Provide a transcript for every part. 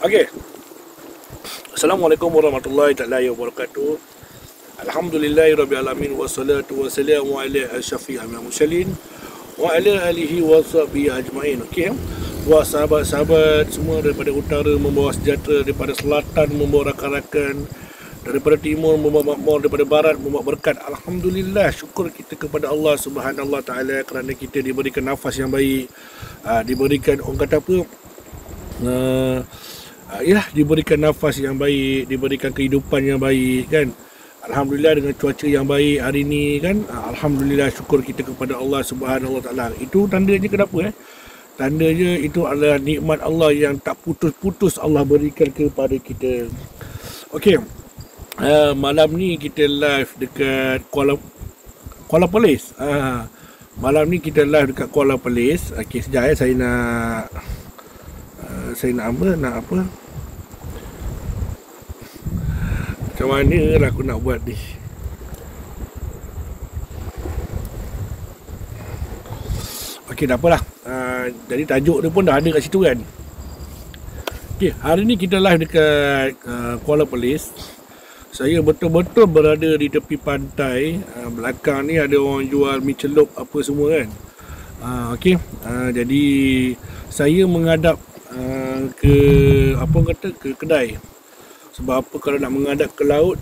Okey. Assalamualaikum warahmatullahi taala wabarakatuh. Alhamdulillahirabbil alamin wassalatu wassalamu ala asyrafil mursalin wa ala alihi washabihi ajmain. Okey. Buat sahabat-sahabat semua daripada utara membawa sejahtera, daripada selatan membawa rakan-rakan, daripada timur membawa makmur, daripada barat membawa berkat. Alhamdulillah, syukur kita kepada Allah Subhanahu Wa Taala kerana kita diberikan nafas yang baik, diberikan orang kata apa? Diberikan nafas yang baik, diberikan kehidupan yang baik kan. Alhamdulillah dengan cuaca yang baik hari ni kan. Alhamdulillah, syukur kita kepada Allah Subhanahu Wa Taala. Itu tandanya kenapa Tandanya itu adalah nikmat Allah yang tak putus-putus Allah berikan kepada kita. Okey. Malam ni kita live dekat Kuala Perlis. Malam ni kita live dekat Kuala Perlis. Okey, sekejap saya nak apa? Macam mana lah aku nak buat ni? Okey, tak apalah. Jadi tajuk dia pun dah ada kat situ kan. Okey, hari ni kita live dekat Kuala Perlis. Saya betul-betul berada di tepi pantai. Belakang ni ada orang jual mi celup apa semua kan. Okey, jadi saya menghadap ke kedai. Sebab apa, kalau nak menghadap ke laut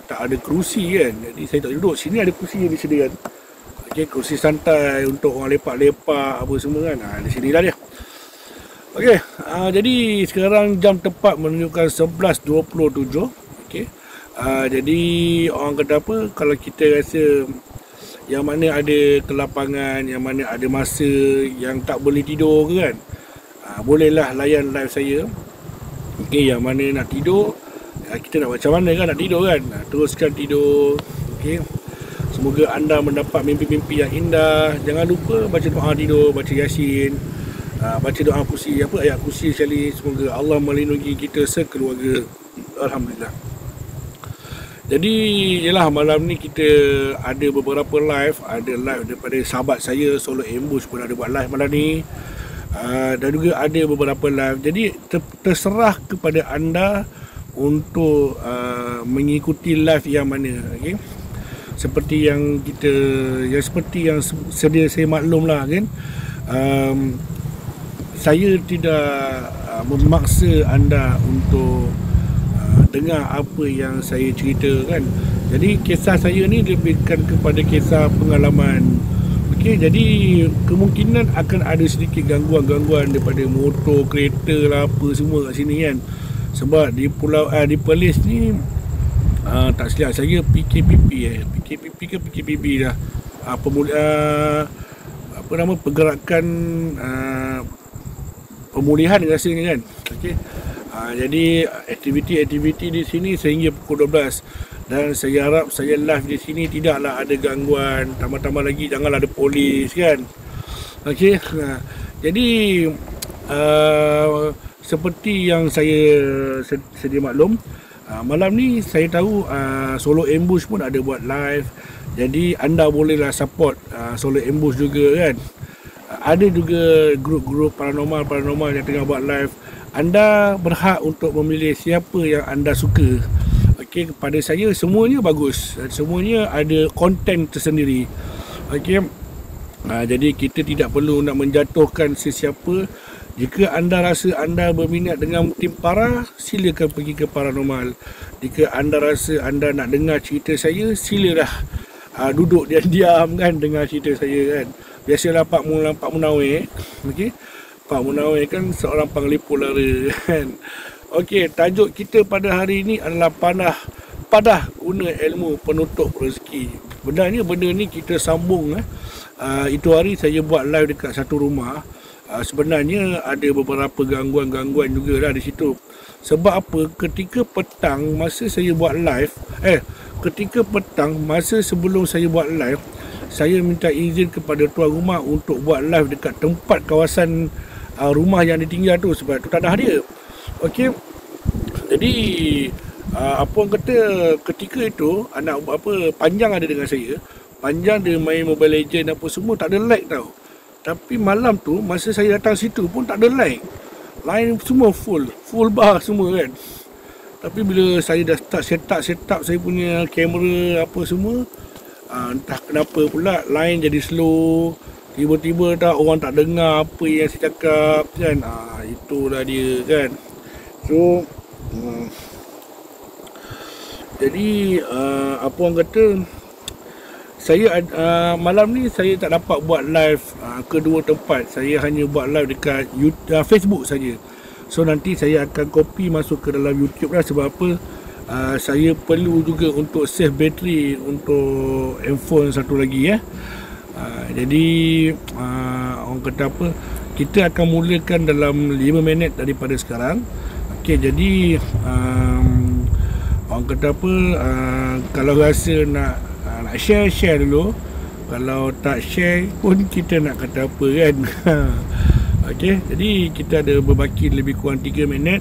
tak ada kerusi kan. Jadi saya tak duduk sini, ada kerusi yang disediakan. Okey, kerusi santai untuk orang lepak-lepak apa semua kan. Di sini lah dia. Okey, jadi sekarang jam tepat menunjukkan 11.27. Okey. Jadi orang kata apa, kalau kita rasa yang mana ada kelapangan, yang mana ada masa yang tak boleh tidur ke kan, bolehlah layan live saya. Okey, yang mana nak tidur, kita nak macam mana kan nak tidur kan, teruskan tidur. Okey, semoga anda mendapat mimpi-mimpi yang indah. Jangan lupa baca doa tidur, baca Yasin, baca doa kursi, ayat kursi sekali. Semoga Allah melindungi kita sekeluarga. Alhamdulillah. Jadi ialah malam ni kita ada beberapa live. Ada live daripada sahabat saya Solo Ambush pun ada buat live malam ni. Dan juga ada beberapa live. Jadi terserah kepada anda untuk mengikuti live yang mana. Okay? Seperti yang sedia saya maklum lah kan. Saya tidak memaksa anda untuk dengar apa yang saya cerita kan. Jadi kisah saya ni lebihkan kepada kisah pengalaman. Okey, jadi kemungkinan akan ada sedikit gangguan-gangguan daripada motor, kereta lah apa semua kat sini kan. Sebab di Perlis ni tak silap saya PKPP ke PKPB dah. Pergerakan pemulihan rasanya kan. Okey. Jadi aktiviti di sini sehingga pukul 12. Dan saya harap saya live di sini tidaklah ada gangguan. Tambah-tambah lagi janganlah ada polis kan. Okey. Jadi seperti yang saya sedia maklum, malam ni saya tahu Solo Ambush pun ada buat live. Jadi anda bolehlah support Solo Ambush juga kan. Ada juga grup-grup paranormal yang tengah buat live. Anda berhak untuk memilih siapa yang anda suka. Okey, kepada saya semuanya bagus. Semuanya ada konten tersendiri. Okey. Jadi kita tidak perlu nak menjatuhkan sesiapa. Jika anda rasa anda berminat dengan tim para, silakan pergi ke paranormal. Jika anda rasa anda nak dengar cerita saya, silalah duduk diam-diam kan dengar cerita saya kan. Biasalah Pak Munawir. Okey. Pak Munawir kan seorang penglipu lara kan. Okey, tajuk kita pada hari ini adalah padah guna ilmu penutup rezeki. Sebenarnya benda ni kita sambung itu hari saya buat live dekat satu rumah. Sebenarnya ada beberapa gangguan-gangguan jugalah di situ. Sebab apa? Ketika petang masa sebelum saya buat live, saya minta izin kepada tuan rumah untuk buat live dekat tempat kawasan rumah yang ditinggal tu, sebab tu tanah dia. Okey. Jadi apa orang kata, ketika itu anak Panjang ada dengan saya. Panjang dia main Mobile Legend apa semua, tak ada like tau. Tapi malam tu masa saya datang situ pun tak ada like. line semua full bar semua kan. Tapi bila saya dah start set up saya punya kamera apa semua, entah kenapa pula line jadi slow. Tiba-tiba orang tak dengar apa yang saya cakap kan. Itulah dia kan. So jadi apa orang kata, saya malam ni saya tak dapat buat live kedua tempat. Saya hanya buat live dekat YouTube, Facebook saja. So nanti saya akan copy masuk ke dalam YouTube lah. Sebab apa, saya perlu juga untuk save bateri untuk handphone satu lagi ya. Jadi orang kata apa, kita akan mulakan dalam 5 minit daripada sekarang. Okey, jadi orang kata apa, kalau rasa nak share dulu. Kalau tak share pun kita nak kata apa kan. Okey, jadi kita ada berbaki lebih kurang 3 minit.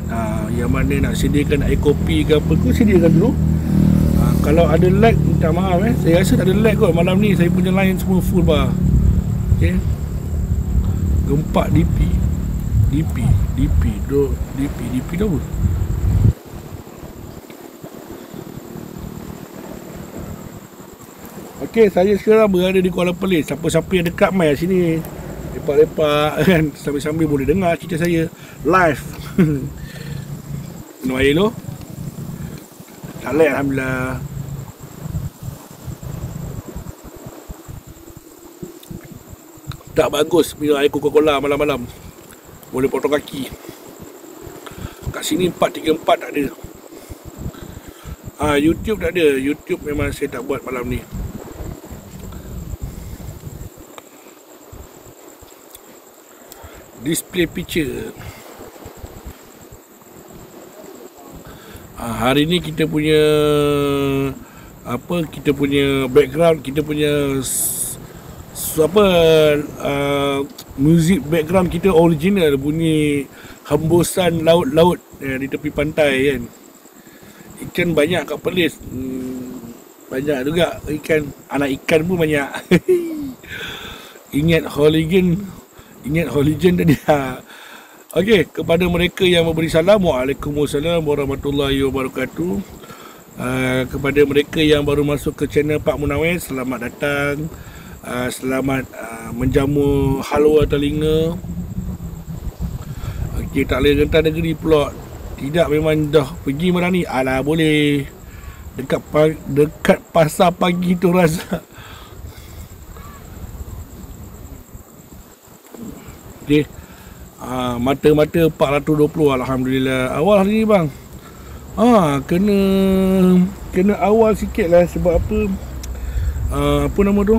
Yang mana nak sediakan air kopi ke apa ke, sediakan dulu. Kalau ada lag, minta maaf saya rasa tak ada lag kot malam ni. Saya punya line semua full bar. Okey, gempak DP tu apa? Okey, saya sekarang berada di Kuala Perlis. Siapa-siapa yang dekat mai kat sini, lepak-lepak kan, sambil-sambil boleh dengar cerita saya live. Minum air dulu. Tak lag, alhamdulillah. Tak bagus minum air Coca-Cola malam-malam, boleh potong kaki. Kat sini 434 tak ada. YouTube tak ada. YouTube memang saya tak buat malam ni. Display picture. Hari ni kita punya kita punya background, kita punya music background kita original, bunyi hembusan laut-laut di tepi pantai kan. Ikan banyak kat Perlis. Banyak juga ikan. Anak ikan pun banyak. Ingat Holigen tadi. Okey, kepada mereka yang memberi salam, Waalaikumsalam warahmatullahi wabarakatuh. Kepada mereka yang baru masuk ke channel Pak Munawir, selamat datang. Selamat menjamu halwa telinga. Okey, tak boleh rentas negeri pula. Tidak, memang dah pergi mana ni? Alah, boleh. Dekat pasar pagi tu rasa. Okey. Mata-mata 420, alhamdulillah. Awal hari ni bang. Kena awal sikit lah. Sebab apa? Apa nama tu?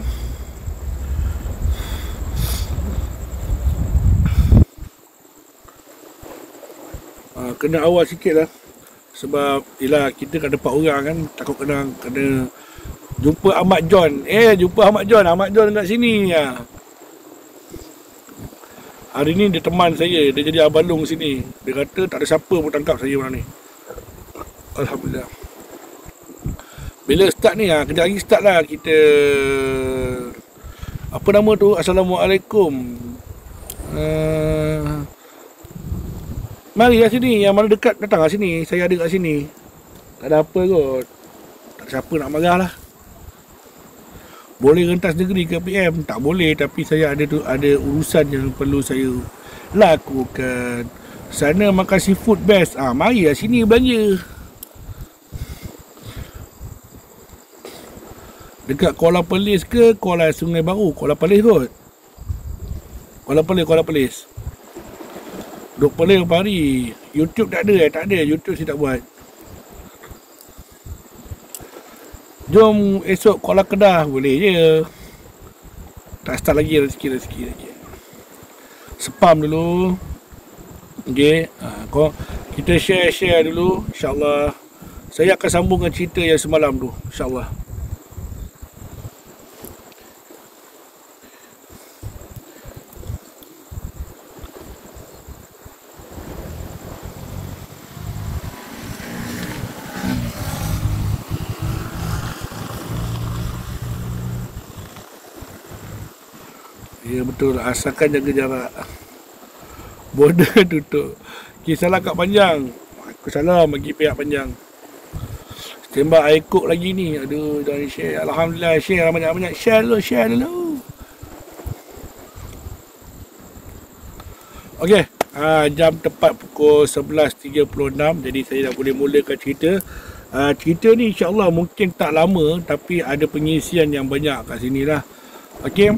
Kena awal sikit lah. Sebab yelah, kita kan ada 4 orang kan. Takut kena jumpa Ahmad John. Jumpa Ahmad John kat sini ya. Hari ni dia teman saya. Dia jadi abalong sini. Dia kata tak ada siapa pun tangkap saya malam ni. Alhamdulillah. Bila start ni, kejap lagi start lah kita. Apa nama tu? Assalamualaikum. Mari lah sini. Yang mana dekat datang lah sini. Saya ada kat sini. Tak ada apa kot. Tak ada siapa nak marah lah. Boleh rentas negeri ke PM? Tak boleh, tapi saya ada urusan yang perlu saya lakukan. Sana makan seafood best. Mari lah sini belanja. Dekat Kuala Perlis ke Kuala Sungai Baru? Kuala Perlis kot. Kuala Perlis. Duk Perlis berapa hari. YouTube tak ada. Tak ada, YouTube saya tak buat. Jom esok Kuala Kedah. Boleh je. Tak start lagi, rezeki lagi. Spam dulu. Okay. Kita share dulu. InsyaAllah. Saya akan sambungkan cerita yang semalam tu. InsyaAllah. Ya betul, asalkan jaga jarak. Border tutup. Okay, salam kat Panjang. Aku salam bagi pihak Panjang. Tembak air kok lagi ni. Aduh, dah share. Alhamdulillah, share banyak-banyak. Share dulu. Okey, jam tepat pukul 11.36. Jadi saya dah boleh mulakan cerita. Cerita ni insya-Allah mungkin tak lama, tapi ada pengisian yang banyak kat sini lah. Okey.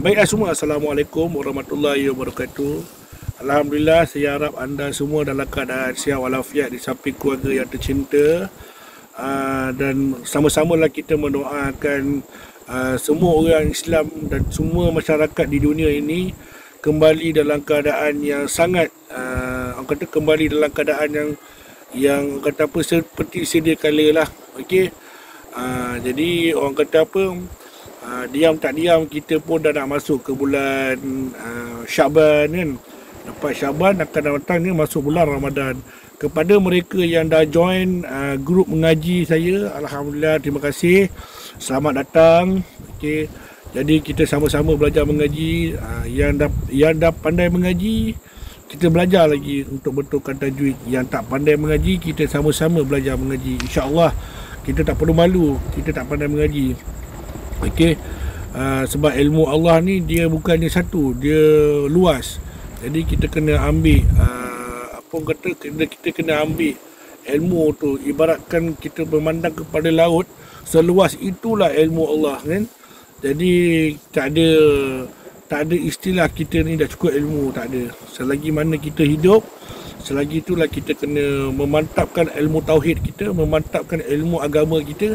Baiklah semua, Assalamualaikum warahmatullahi wabarakatuh. Alhamdulillah, saya harap anda semua dalam keadaan sihat walafiat di samping keluarga yang tercinta. Dan sama-samalah kita mendoakan semua orang Islam dan semua masyarakat di dunia ini kembali dalam keadaan yang sangat orang kata kembali dalam keadaan yang kata apa, seperti sedia kala lah. Okey. Jadi orang kata apa, diam tak diam kita pun dah nak masuk ke bulan Syaban kan. Lepas Syaban akan datang ni masuk bulan Ramadan. Kepada mereka yang dah join grup mengaji saya, alhamdulillah, terima kasih. Selamat datang. Okey. Jadi kita sama-sama belajar mengaji. Yang dah pandai mengaji, kita belajar lagi untuk betulkan tajwid. Yang tak pandai mengaji, kita sama-sama belajar mengaji. InsyaAllah kita tak perlu malu kita tak pandai mengaji. Okey. Sebab ilmu Allah ni dia bukannya satu, dia luas. Jadi kita kena ambil kita kena ambil ilmu tu. Ibaratkan kita memandang kepada laut, seluas itulah ilmu Allah kan. Jadi tak ada istilah kita ni dah cukup ilmu, tak ada. Selagi mana kita hidup, selagi itulah kita kena memantapkan ilmu tauhid kita, memantapkan ilmu agama kita,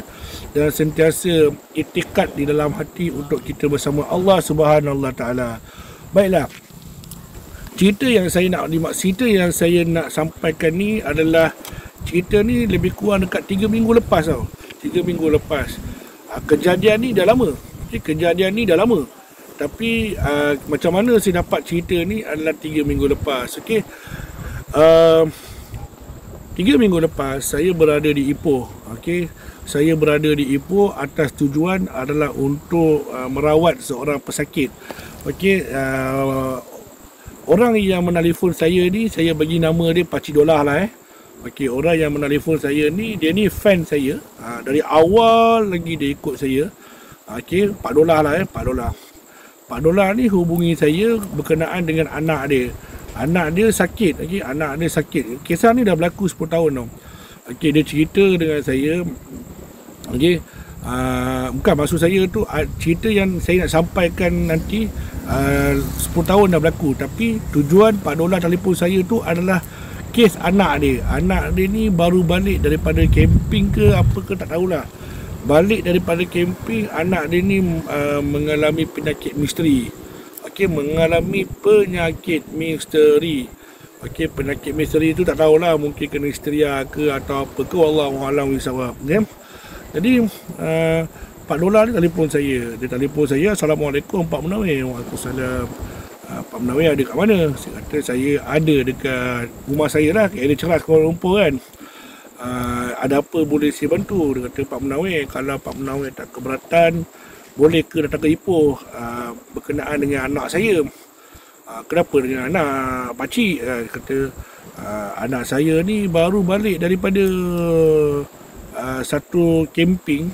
dan sentiasa iktikad di dalam hati untuk kita bersama Allah Subhanahu Wa Taala. Baiklah. Cerita yang saya nak sampaikan ni adalah cerita ni lebih kurang dekat 3 minggu lepas tau. 3 minggu lepas. Kejadian ni dah lama. Tapi macam mana saya dapat cerita ni adalah 3 minggu lepas. Okey. 3 minggu lepas saya berada di Ipoh. Okey. Saya berada di Ipoh atas tujuan adalah untuk merawat seorang pesakit. Okey. Orang yang menelefon saya ni, saya bagi nama dia Pakcik Dolah lah Okey, orang yang menelefon saya ni, dia ni fan saya. Dari awal lagi dia ikut saya. Okey, Pak Dolah lah Pak Dolah ni hubungi saya berkenaan dengan anak dia. Anak dia sakit. Okey, anak dia sakit. Kisah ni dah berlaku 10 tahun tau. Okey, dia cerita dengan saya. Okey, bukan maksud saya tu, cerita yang saya nak sampaikan nanti 10 tahun dah berlaku. Tapi tujuan Pak Dolah telefon saya tu adalah kes anak dia. Anak dia ni baru balik daripada camping ke apa ke tak tahulah. Balik daripada camping, anak dia ni mengalami penyakit misteri. Okey, mengalami penyakit misteri. Okey, penyakit misteri tu tak tahulah, mungkin kena histeria ke atau apa ke, wallahu a'lam bishawab. Jadi Pak Dolah ni telefon saya. Dia telefon saya, Assalamualaikum Pak Munawir. Waalaikumsalam. Pak Munawir ada kat mana? Saya kata saya ada dekat rumah saya lah, kat area Ceras, Kuala Lumpur kan. Ada apa boleh saya bantu? Dia kata, Pak Munawir, kalau Pak Munawir tak keberatan, boleh ke datang ke Ipoh berkenaan dengan anak saya. Kenapa dengan anak pakcik? Dia kata, anak saya ni baru balik daripada satu camping,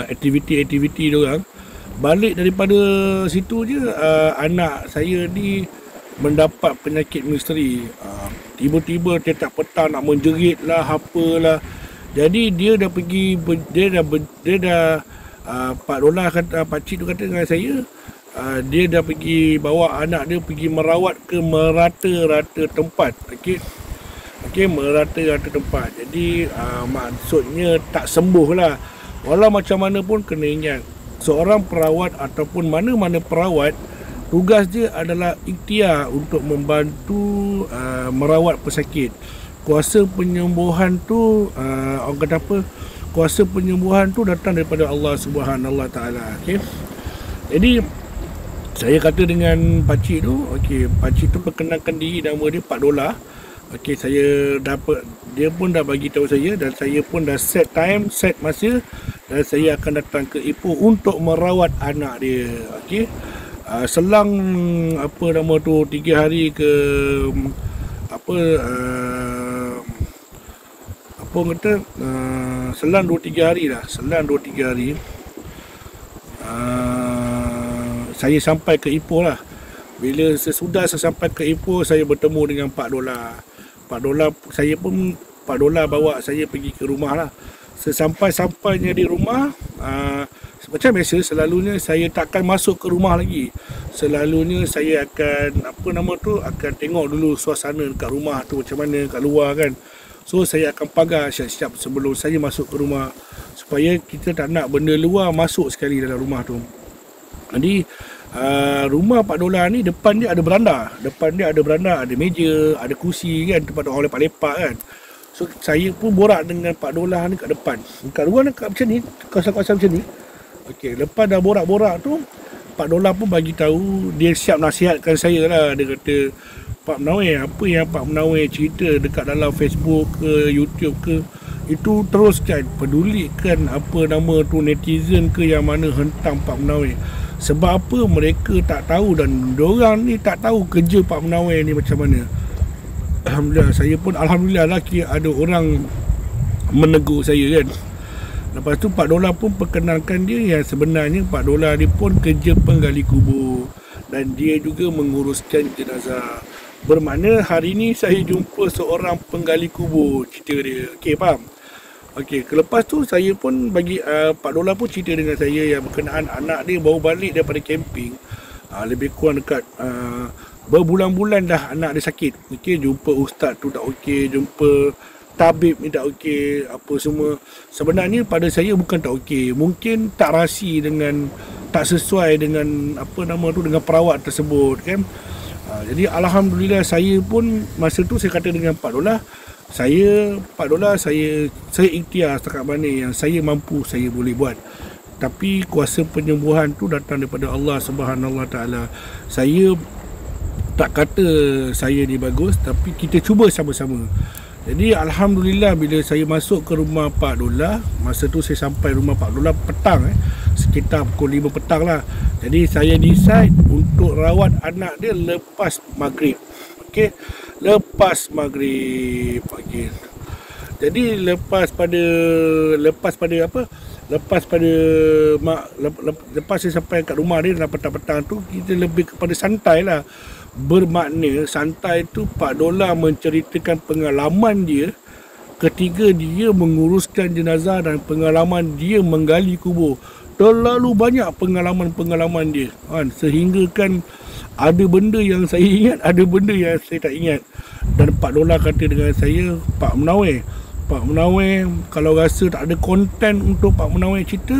aktiviti diorang. Balik daripada situ je, anak saya ni mendapat penyakit misteri. Tiba-tiba tiap petang nak menjerit lah, apalah. Jadi dia dah pergi, Pak Dolah kata, pakcik tu kata dengan saya, dia dah pergi bawa anak dia pergi merawat ke merata-rata tempat. Okey, merata-rata tempat. Jadi maksudnya tak sembuh lah. Walau macam mana pun kena ingat, seorang perawat ataupun mana-mana perawat, tugas dia adalah ikhtiar untuk membantu merawat pesakit. Kuasa penyembuhan tu orang kata apa? Kuasa penyembuhan tu datang daripada Allah Subhanahu Wa Taala. Okey. Jadi saya kata dengan pakcik tu, okey, pakcik tu perkenalkan diri, nama dia Pak Dolah. Okey, saya dapat, dia pun dah bagi tahu saya dan saya pun dah set time, set masa, dan saya akan datang ke Ipoh untuk merawat anak dia. Okey. selang apa nama tu 3 hari ke apa apa kata selang 2-3 hari lah, selang 2-3 hari saya sampai ke Ipoh lah. Bila sesudah saya sampai ke Ipoh, saya bertemu dengan Pak Dola. Pak Dola, saya pun Pak Dola bawa saya pergi ke rumah lah. Sesampai-sampainya di rumah, macam biasa, selalunya saya takkan masuk ke rumah lagi. Selalunya saya akan, apa nama tu, akan tengok dulu suasana dekat rumah tu macam mana kat luar kan. So saya akan pagar siap-siap sebelum saya masuk ke rumah, supaya kita tak nak benda luar masuk sekali dalam rumah tu. Jadi rumah Pak Dola ni depan dia ada beranda. Depan dia ada beranda, ada meja, ada kursi kan, tempat orang lepak-lepak kan. So saya pun borak dengan Pak Dola ni kat depan. Kat luar ni kat macam ni, kawasan-kawasan macam ni. Okey, lepas dah borak-borak tu, Pak Dola pun bagi tahu, dia siap nasihatkan saya lah. Dia kata, Pak Menawir, apa yang Pak Menawir cerita dekat dalam Facebook ke YouTube ke, itu teruskan, pedulikan apa nama tu netizen ke yang mana hentam Pak Menawir. Sebab apa mereka tak tahu, dan diorang ni tak tahu kerja Pak Menawir ni macam mana. Alhamdulillah, saya pun alhamdulillah lah ada orang menegur saya kan. Lepas tu Pak Dola pun perkenalkan dia yang sebenarnya Pak Dola ni pun kerja penggali kubur, dan dia juga menguruskan jenazah. Bermakna hari ni saya jumpa seorang penggali kubur, cerita dia. Okey, faham? Okey, lepas tu saya pun bagi Pak Dola pun cerita dengan saya yang berkenaan anak dia baru balik daripada camping. Lebih kurang dekat berbulan-bulan dah anak dia sakit. Okey, jumpa ustaz tu tak okey, jumpa tabib ni tak okey, apa semua. Sebenarnya pada saya bukan tak okey, mungkin tak rasi dengan, tak sesuai dengan apa nama tu, dengan perawat tersebut kan. Jadi alhamdulillah, saya pun masa tu saya kata dengan Pak Dola, Pak Dola, saya ikhtiar setakat mana yang saya mampu saya boleh buat. Tapi kuasa penyembuhan tu datang daripada Allah Subhanahu Wa Taala. Saya tak kata saya ni bagus, tapi kita cuba sama-sama. Jadi alhamdulillah, bila saya masuk ke rumah Pak Dola, masa tu saya sampai rumah Pak Dola petang, sekitar pukul 5 petang lah. Jadi saya decide untuk rawat anak dia lepas maghrib. Okey, lepas maghrib. Okey. Jadi lepas saya sampai kat rumah dia dalam petang-petang tu, kita lebih kepada santai lah. Bermakna santai tu Pak Dola menceritakan pengalaman dia ketika dia menguruskan jenazah dan pengalaman dia menggali kubur. Terlalu banyak pengalaman-pengalaman dia kan, sehingga kan ada benda yang saya ingat, ada benda yang saya tak ingat. Dan Pak Dola kata dengan saya, Pak Menawir, kalau rasa tak ada konten untuk Pak Menawir cerita,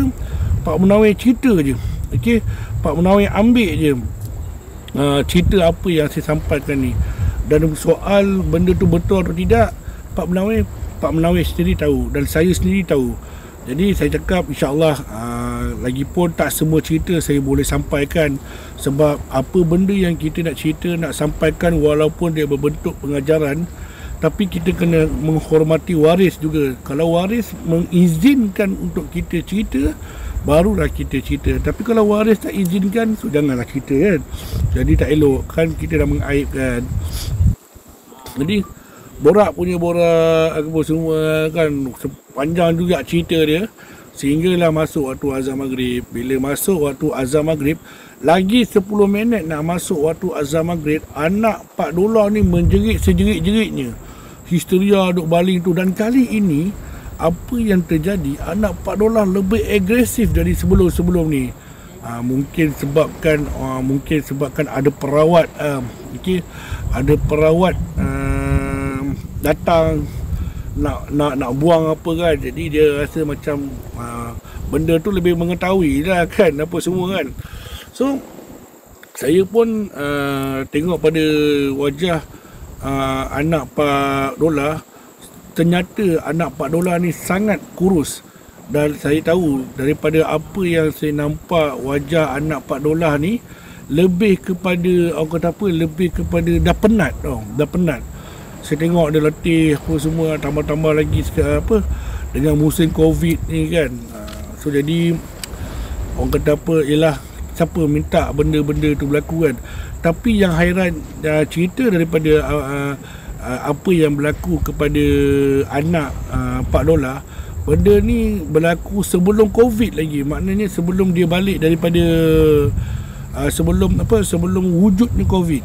Pak Menawir cerita je. Okey, Pak Menawir ambil je cerita apa yang saya sampaikan ni. Dan soal benda tu betul atau tidak, Pak Menawir sendiri tahu, dan saya sendiri tahu. Jadi saya cakap insya-Allah, lagipun tak semua cerita saya boleh sampaikan, sebab apa benda yang kita nak cerita, nak sampaikan, walaupun dia berbentuk pengajaran, tapi kita kena menghormati waris juga. Kalau waris mengizinkan untuk kita cerita, barulah kita cerita. Tapi kalau waris tak izinkan, so janganlah cerita kan. Jadi tak elok kan, kita dah mengaibkan. Jadi borak apa semua kan, panjang juga cerita dia, sehinggalah masuk waktu azan maghrib. Bila masuk waktu azan maghrib, lagi 10 minit nak masuk waktu azan maghrib, anak Pak Dola ni menjerit sejerit-jeritnya, histeria duk baling tu. Dan kali ini apa yang terjadi, anak Pak Dola lebih agresif dari sebelum-sebelum ni. Mungkin sebabkan ada perawat, ada perawat datang nak buang apa kan. Jadi dia rasa macam benda tu lebih mengetahui lah kan, apa semua kan. So saya pun tengok pada wajah anak Pak Dola. Ternyata anak Pak Dola ni sangat kurus. Dan saya tahu daripada apa yang saya nampak, wajah anak Pak Dola ni lebih kepada, orang kata apa, lebih kepada dah penat tau, dah penat. Saya tengok dia letih apa semua, tambah-tambah lagi apa dengan musim Covid ni kan. So jadi orang kata apa, ialah siapa minta benda-benda tu berlaku kan. Tapi yang hairan cerita daripada apa yang berlaku kepada anak $4, benda ni berlaku sebelum COVID lagi. Maknanya sebelum dia balik daripada sebelum wujudnya COVID.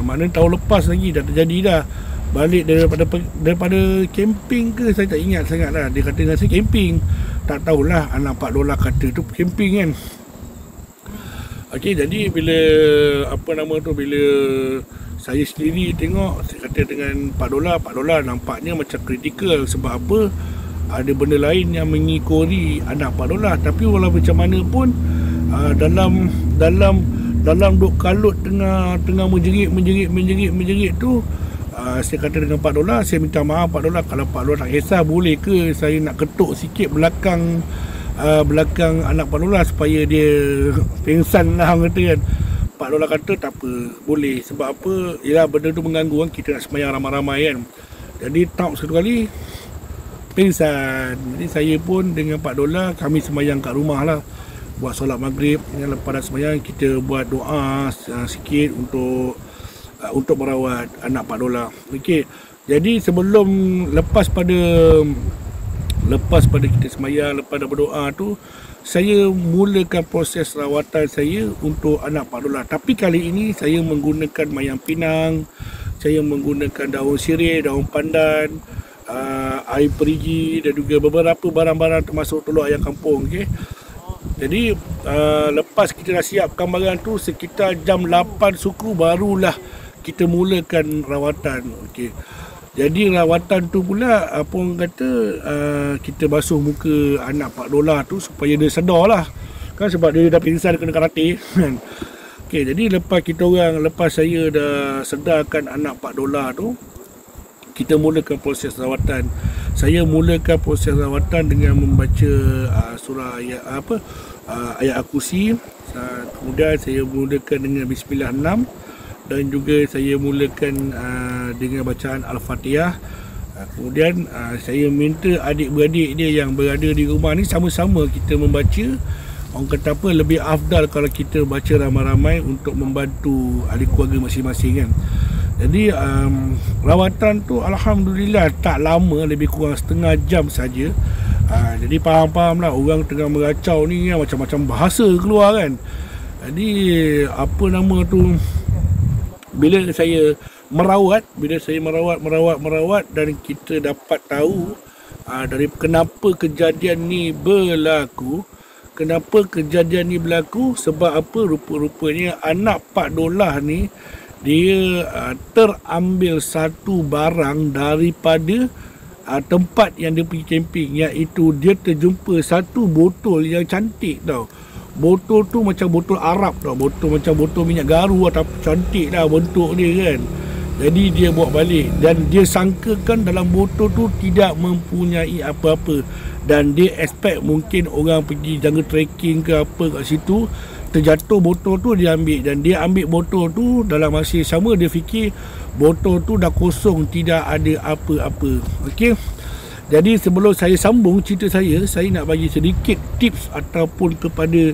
Maknanya tahun lepas lagi dah terjadi dah. Balik daripada camping ke, saya tak ingat sangat lah. Dia kata dengan saya camping, tak tahulah anak $4 kata tu camping kan. Okey, jadi bila bila saya sendiri tengok, saya kata dengan $4 nampaknya macam kritikal. Sebab apa? Ada benda lain yang mengikori anak $4. Tapi walau macam mana pun, dalam duk kalut tengah menjerit tu, saya kata dengan $4, saya minta maaf $4. Kalau $4 tak kisah, boleh ke saya nak ketuk sikit belakang anak $4 supaya dia pengsan lah, orang kata kan. $4 kata tak apa, boleh. Sebab apa? Yelah, benda tu mengganggu kan, kita nak sembahyang ramai-ramai kan. Jadi tak satu kali pengsan. Jadi saya pun dengan $4 kami sembahyang kat rumah lah, buat solat maghrib. Lepas dah sembahyang, kita buat doa sikit untuk merawat anak $4. Okey. Jadi sebelum lepas pada kita sembahyang, lepas dah berdoa tu, saya mulakan proses rawatan saya untuk anak $4. Tapi kali ini saya menggunakan mayang pinang, saya menggunakan daun sirih, daun pandan, air perigi dan juga beberapa barang-barang termasuk telur ayam kampung. Okey. Jadi lepas kita dah siapkan barang tu, sekitar jam 8 suku barulah kita mulakan rawatan. Okey. Jadi rawatan tu pula, apa orang kata, kita basuh muka anak $4 tu supaya dia sedar lah kan, sebab dia dah pingsan kena karate kan. Okey, jadi lepas saya dah sedarkan anak $4 tu, kita mulakan proses rawatan. Saya mulakan proses rawatan dengan membaca surah ayat Al-Kursi. Kemudian saya mulakan dengan Bismillah 6, dan juga saya mulakan dengan bacaan Al-Fatihah. Kemudian saya minta adik-beradik dia yang berada di rumah ni sama-sama kita membaca. Orang kata apa, lebih afdal kalau kita baca ramai-ramai untuk membantu ahli keluarga masing-masing kan. Jadi rawatan tu alhamdulillah tak lama, lebih kurang setengah jam saja. Jadi faham-faham lah, orang tengah meracau ni kan, macam-macam bahasa keluar kan. Jadi bila saya merawat dan kita dapat tahu dari kenapa kejadian ni berlaku. Sebab apa? Rupa-rupanya anak $4 ni dia terambil satu barang daripada tempat yang dia pergi camping, iaitu dia terjumpa satu botol yang cantik tau. Botol tu macam botol Arab tau, macam botol minyak garu atau cantik lah bentuk dia kan. Jadi dia bawa balik dan dia sangkakan dalam botol tu tidak mempunyai apa-apa, dan dia expect mungkin orang pergi jungle trekking ke apa kat situ, terjatuh botol tu, dia ambil. Dan dia ambil botol tu, dalam masa sama dia fikir botol tu dah kosong, tidak ada apa-apa. Okey. Jadi sebelum saya sambung cerita saya nak bagi sedikit tips ataupun kepada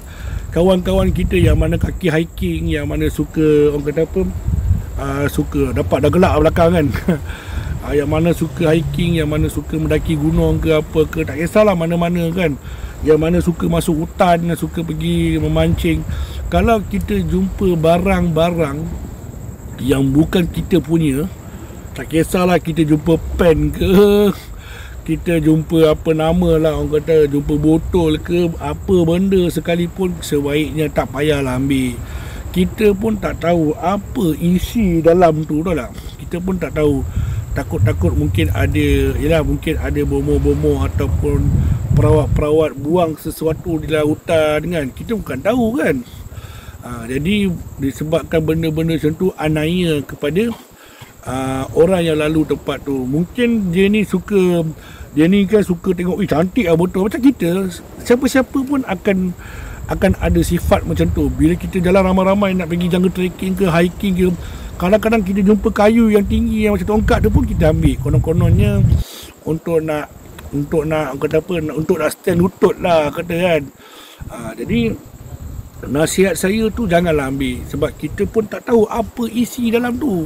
kawan-kawan kita yang mana kaki hiking, yang mana suka, orang kata apa, suka dapat dah gelak belakang kan. Yang mana suka hiking, yang mana suka mendaki gunung ke apa ke, tak kisahlah mana-mana kan. Yang mana suka masuk hutan, yang suka pergi memancing. Kalau kita jumpa barang-barang yang bukan kita punya, tak kisahlah kita jumpa pen ke, kita jumpa apa nama lah, orang kata jumpa botol ke, apa benda sekalipun, sebaiknya tak payahlah ambil. Kita pun tak tahu apa isi dalam tu, tahu tak? Kita pun tak tahu. Takut-takut mungkin ada bomoh-bomoh ataupun perawat-perawat buang sesuatu di lautan kan. Kita bukan tahu kan. Jadi disebabkan benda-benda macam tu anaya kepada orang yang lalu tempat tu. Mungkin dia ni kan suka tengok, cantik lah botol. Macam kita, siapa-siapa pun akan ada sifat macam tu. Bila kita jalan ramai-ramai nak pergi jungle trekking ke hiking ke, kadang-kadang kita jumpa kayu yang tinggi yang macam tongkat tu pun kita ambil. Konon-kononnya untuk nak kata apa, untuk nak stand lutut lah kata kan. Jadi nasihat saya tu janganlah ambil, sebab kita pun tak tahu apa isi dalam tu.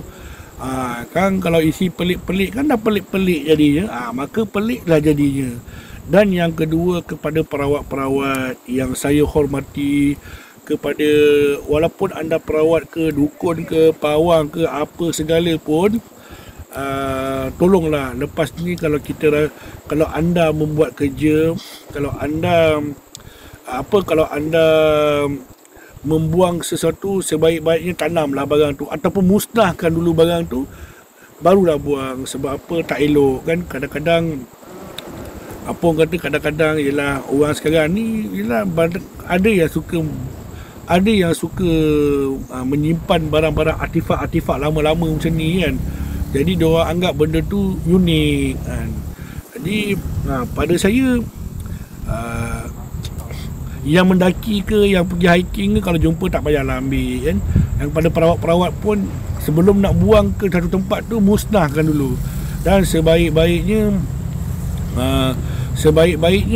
Kan kalau isi pelik-pelik kan dah pelik-pelik jadinya, maka peliklah jadinya. Dan yang kedua, kepada perawat-perawat yang saya hormati, kepada walaupun anda perawat ke, dukun ke, pawang ke, apa segala pun, tolonglah lepas ni kalau anda membuat kerja, kalau anda membuang sesuatu, sebaik-baiknya tanamlah barang tu ataupun musnahkan dulu barang tu, barulah buang. Sebab apa? Tak elok kan. Kadang-kadang ialah orang sekarang ni ialah ada yang suka menyimpan barang-barang artifak lama-lama macam ni kan. Jadi diorang anggap benda tu unik kan. Jadi pada saya, yang mendaki ke, yang pergi hiking ke, kalau jumpa tak payahlah ambil kan. Yang pada perawat-perawat pun, sebelum nak buang ke satu tempat tu, musnahkan dulu. Dan sebaik-baiknya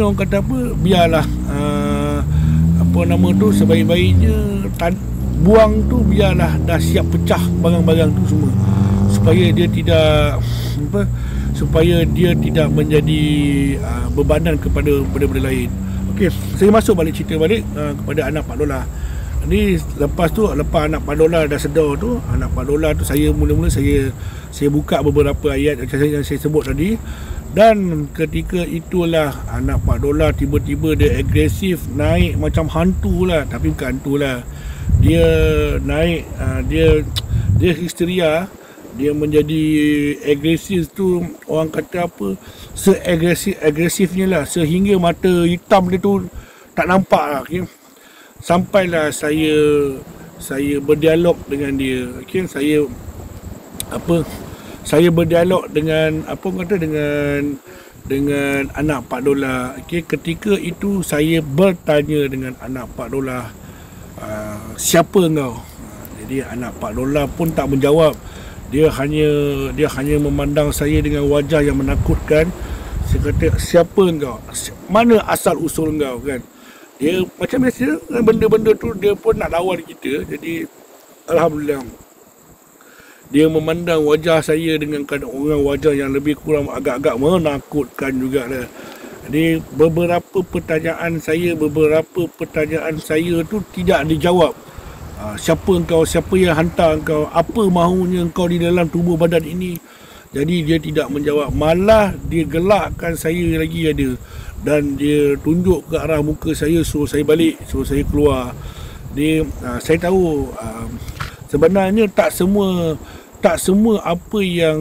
orang kata apa, biarlah sebaik-baiknya buang tu, biarlah dah siap pecah barang-barang tu semua, supaya dia tidak menjadi bebanan kepada benda-benda lain. Okey, saya masuk balik cerita kepada anak Pak Dollah. Jadi lepas anak Pak Dollah dah sedar tu, anak Pak Dollah tu saya mula-mula saya buka beberapa ayat yang saya sebut tadi. Dan ketika itulah anak Pak Dollah tiba-tiba dia agresif, naik macam hantu lah. Tapi bukan hantu lah, dia naik, dia histeria. Dia menjadi agresif tu, orang kata apa, agresifnya lah, sehingga mata hitam dia tu tak nampak lah. Okay? Sampailah saya berdialog dengan dia. Okay? Saya berdialog dengan dengan anak Pak Dollah. Okay? Ketika itu saya bertanya dengan anak Pak Dollah, siapa engkau? Jadi anak Pak Dollah pun tak menjawab. Dia hanya memandang saya dengan wajah yang menakutkan. Saya kata, siapa engkau? Mana asal usul engkau kan? Dia macam biasa, benda-benda tu dia pun nak lawan kita. Jadi alhamdulillah, dia memandang wajah saya dengan orang wajah yang lebih kurang agak-agak menakutkan jugalah. Jadi beberapa pertanyaan saya tu tidak dijawab. Siapa engkau, siapa yang hantar engkau, apa mahunya engkau di dalam tubuh badan ini. Jadi dia tidak menjawab, malah dia gelakkan saya lagi ada. Dan dia tunjuk ke arah muka saya, suruh saya balik, suruh saya keluar. Saya tahu sebenarnya tak semua apa yang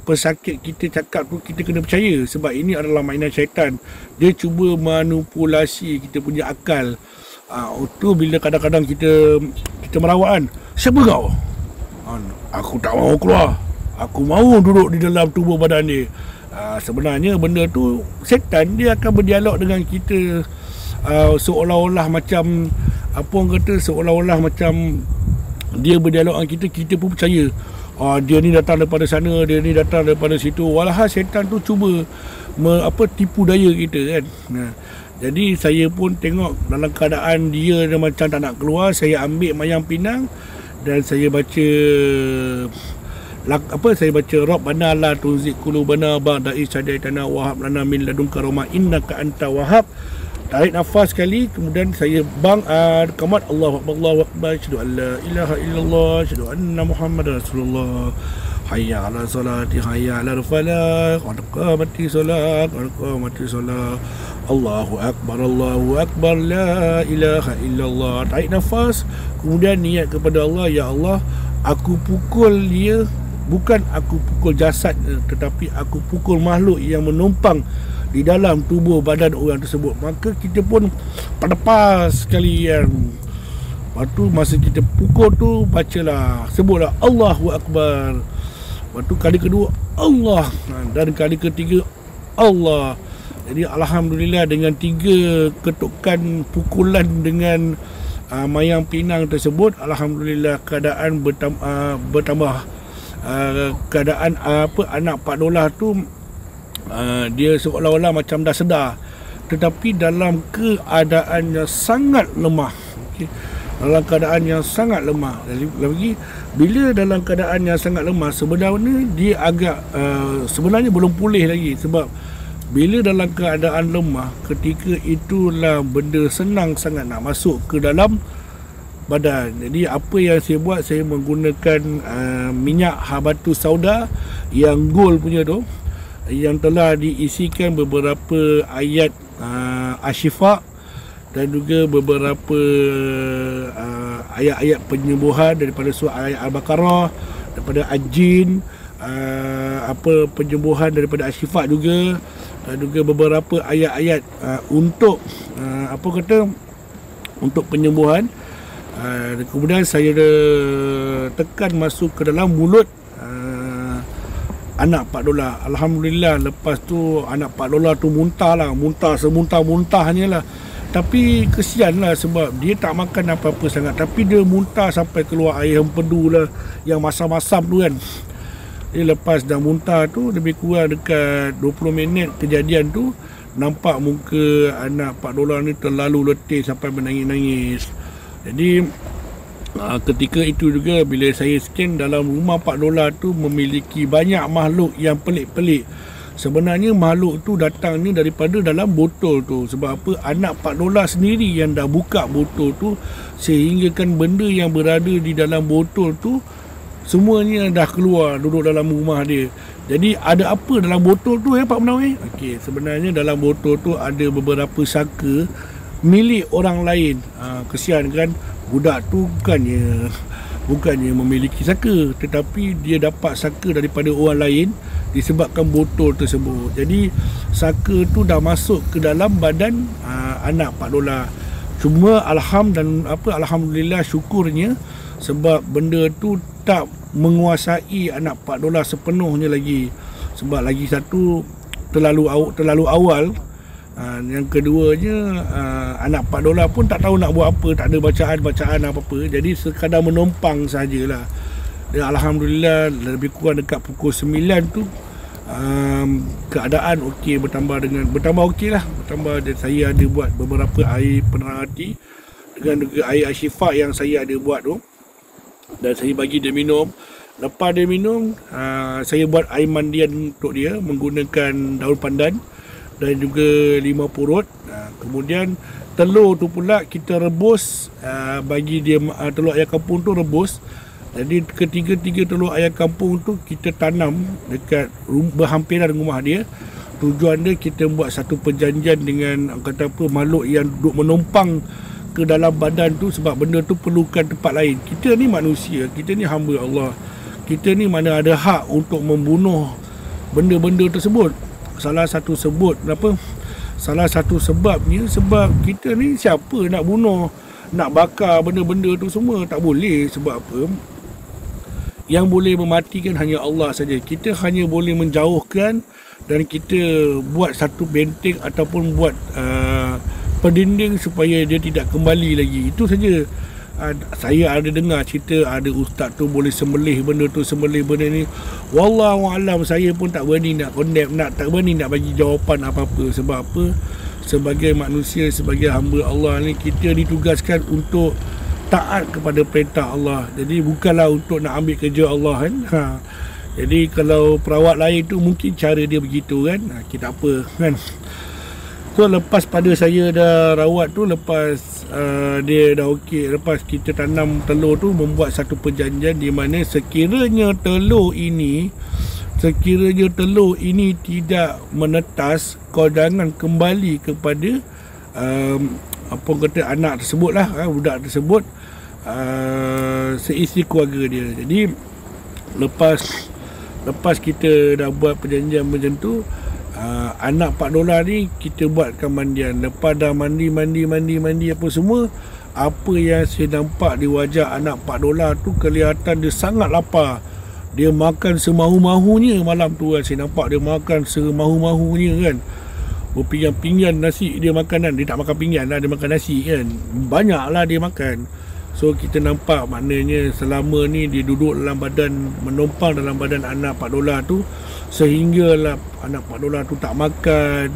pesakit kita cakap tu kita kena percaya. Sebab ini adalah mainan syaitan. Dia cuba manipulasi kita punya akal. Itu bila kadang-kadang kita merawat kan, siapa kau? Aku tak mahu keluar, aku mahu duduk di dalam tubuh badan dia. Sebenarnya benda tu setan, dia akan berdialog dengan kita, seolah-olah macam seolah-olah macam dia berdialog dengan kita pun percaya. Dia ni datang daripada sana, dia ni datang daripada situ. Walhal setan tu cuba tipu daya kita kan. Jadi saya pun tengok dalam keadaan dia macam tak nak keluar, saya ambil mayang pinang dan saya baca Rabbana la tuzigh qulubana ba'da idh hadaytana wa hab lana min ladunka rahmah innaka anta wahhab. Tarik nafas sekali, kemudian saya kamat Allahu akbar, asyhadu an la ilaha illallah, asyhadu anna muhammadar rasulullah, hayya 'ala salati, hayya 'alal falah, qad qamati salat, Allahu akbar, la ilaha illallah. Tarik nafas, kemudian niat kepada Allah, ya Allah, aku pukul dia, bukan aku pukul jasad, tetapi aku pukul makhluk yang menumpang di dalam tubuh badan orang tersebut. Maka kita pun lepas sekali kan. Lepas tu masa kita pukul tu, bacalah, sebutlah Allahu akbar. Lepas tu kali kedua Allah, dan kali ketiga Allah. Jadi alhamdulillah, dengan 3 ketukan pukulan dengan mayang pinang tersebut, alhamdulillah keadaan bertambah. Keadaan anak Pak Dollah tu, dia seolah-olah macam dah sedar, tetapi dalam keadaan yang sangat lemah. okey, dalam keadaan yang sangat lemah. Lagi bila dalam keadaan yang sangat lemah, sebenarnya dia agak sebenarnya belum pulih lagi. Sebab bila dalam keadaan lemah, ketika itulah benda senang sangat nak masuk ke dalam badan. Jadi apa yang saya buat, saya menggunakan minyak habatus sauda yang gold punya tu, yang telah diisikan beberapa ayat asyifa dan juga beberapa ayat-ayat penyembuhan daripada surah ayat Al-Baqarah, daripada Al-Jin, penyembuhan daripada asyifa juga, dan juga beberapa ayat-ayat untuk untuk penyembuhan. Kemudian saya tekan masuk ke dalam mulut anak Pak Dola. Alhamdulillah, lepas tu anak Pak Dola tu muntah semuntah-muntahnya lah. Tapi kesian lah sebab dia tak makan apa-apa sangat, tapi dia muntah sampai keluar air empedu lah, yang masam-masam tu kan. Dia lepas dah muntah tu, lebih kurang dekat 20 minit kejadian tu, nampak muka anak Pak Dola ni terlalu letih sampai menangis-nangis. Jadi ketika itu juga bila saya scan, dalam rumah Pak Dola tu memiliki banyak makhluk yang pelik-pelik. Sebenarnya makhluk tu datang ni daripada dalam botol tu. Sebab apa? Anak Pak Dola sendiri yang dah buka botol tu, sehingga kan benda yang berada di dalam botol tu semuanya dah keluar duduk dalam rumah dia. Jadi ada apa dalam botol tu Pak Menawi? Okey, sebenarnya dalam botol tu ada beberapa saka milik orang lain. Kesian kan, budak tu bukannya memiliki saka, tetapi dia dapat saka daripada orang lain disebabkan botol tersebut. Jadi saka tu dah masuk ke dalam badan anak Pak Dola. Cuma alhamdulillah, syukurnya, sebab benda tu tak menguasai anak Pak Dola sepenuhnya lagi. Sebab lagi satu terlalu awal. Yang keduanya, anak Pak Dola pun tak tahu nak buat apa, tak ada bacaan apa-apa. Jadi sekadar menumpang sajalah. Dan alhamdulillah, lebih kurang dekat pukul 9 tu keadaan okey, bertambah okey lah. Dan saya ada buat beberapa air penerang hati dengan juga air asyifa yang saya ada buat tu, dan saya bagi dia minum. Lepas dia minum, saya buat air mandian untuk dia menggunakan daun pandan dan juga 5 purut. Kemudian telur tu pula kita rebus, bagi dia telur ayam kampung tu rebus. Jadi ketiga-tiga telur ayam kampung tu kita tanam dekat berhampiran rumah dia. Tujuan dia kita buat satu perjanjian dengan makhluk yang duduk menumpang ke dalam badan tu, sebab benda tu perlukan tempat lain. Kita ni manusia, kita ni hamba Allah. Kita ni mana ada hak untuk membunuh benda-benda tersebut. Salah satu sebabnya, sebab kita ni siapa nak bunuh, nak bakar benda-benda tu semua, tak boleh. Sebab apa? Yang boleh mematikan hanya Allah saja. Kita hanya boleh menjauhkan, dan kita buat satu benteng ataupun buat pendinding supaya dia tidak kembali lagi. Itu saja. Saya ada dengar cerita ada ustaz tu boleh sembelih benda tu, sembelih benda ni. Wallahu alam, saya pun tak berani nak condemn, tak berani nak bagi jawapan apa-apa. Sebab apa? Sebagai manusia, sebagai hamba Allah ni, kita ditugaskan untuk taat kepada perintah Allah. Jadi bukanlah untuk nak ambil kerja Allah kan. Jadi kalau perawat lain tu mungkin cara dia begitu kan. Kita apa kan. So lepas pada saya dah rawat tu, lepas dia dah okey, lepas kita tanam telur tu, membuat satu perjanjian di mana sekiranya telur ini tidak menetas, kau jangan kembali kepada anak tersebut lah, budak tersebut, seisi keluarga dia. Jadi lepas kita dah buat perjanjian macam tu, anak Pak Dola ni kita buatkan mandian. Lepas dah mandi apa semua, apa yang saya nampak di wajah anak Pak Dola tu, kelihatan dia sangat lapar. Dia makan semahu-mahunya malam tu kan. Saya nampak dia makan semahu-mahunya kan. Berpinggan-pinggan nasi dia makan kan. Dia tak makan pinggan lah, dia makan nasi kan. Banyak lah dia makan. So kita nampak maknanya selama ni dia duduk dalam badan, menumpang dalam badan anak Pak Dola tu, sehinggalah anak Pak Dola tu tak makan.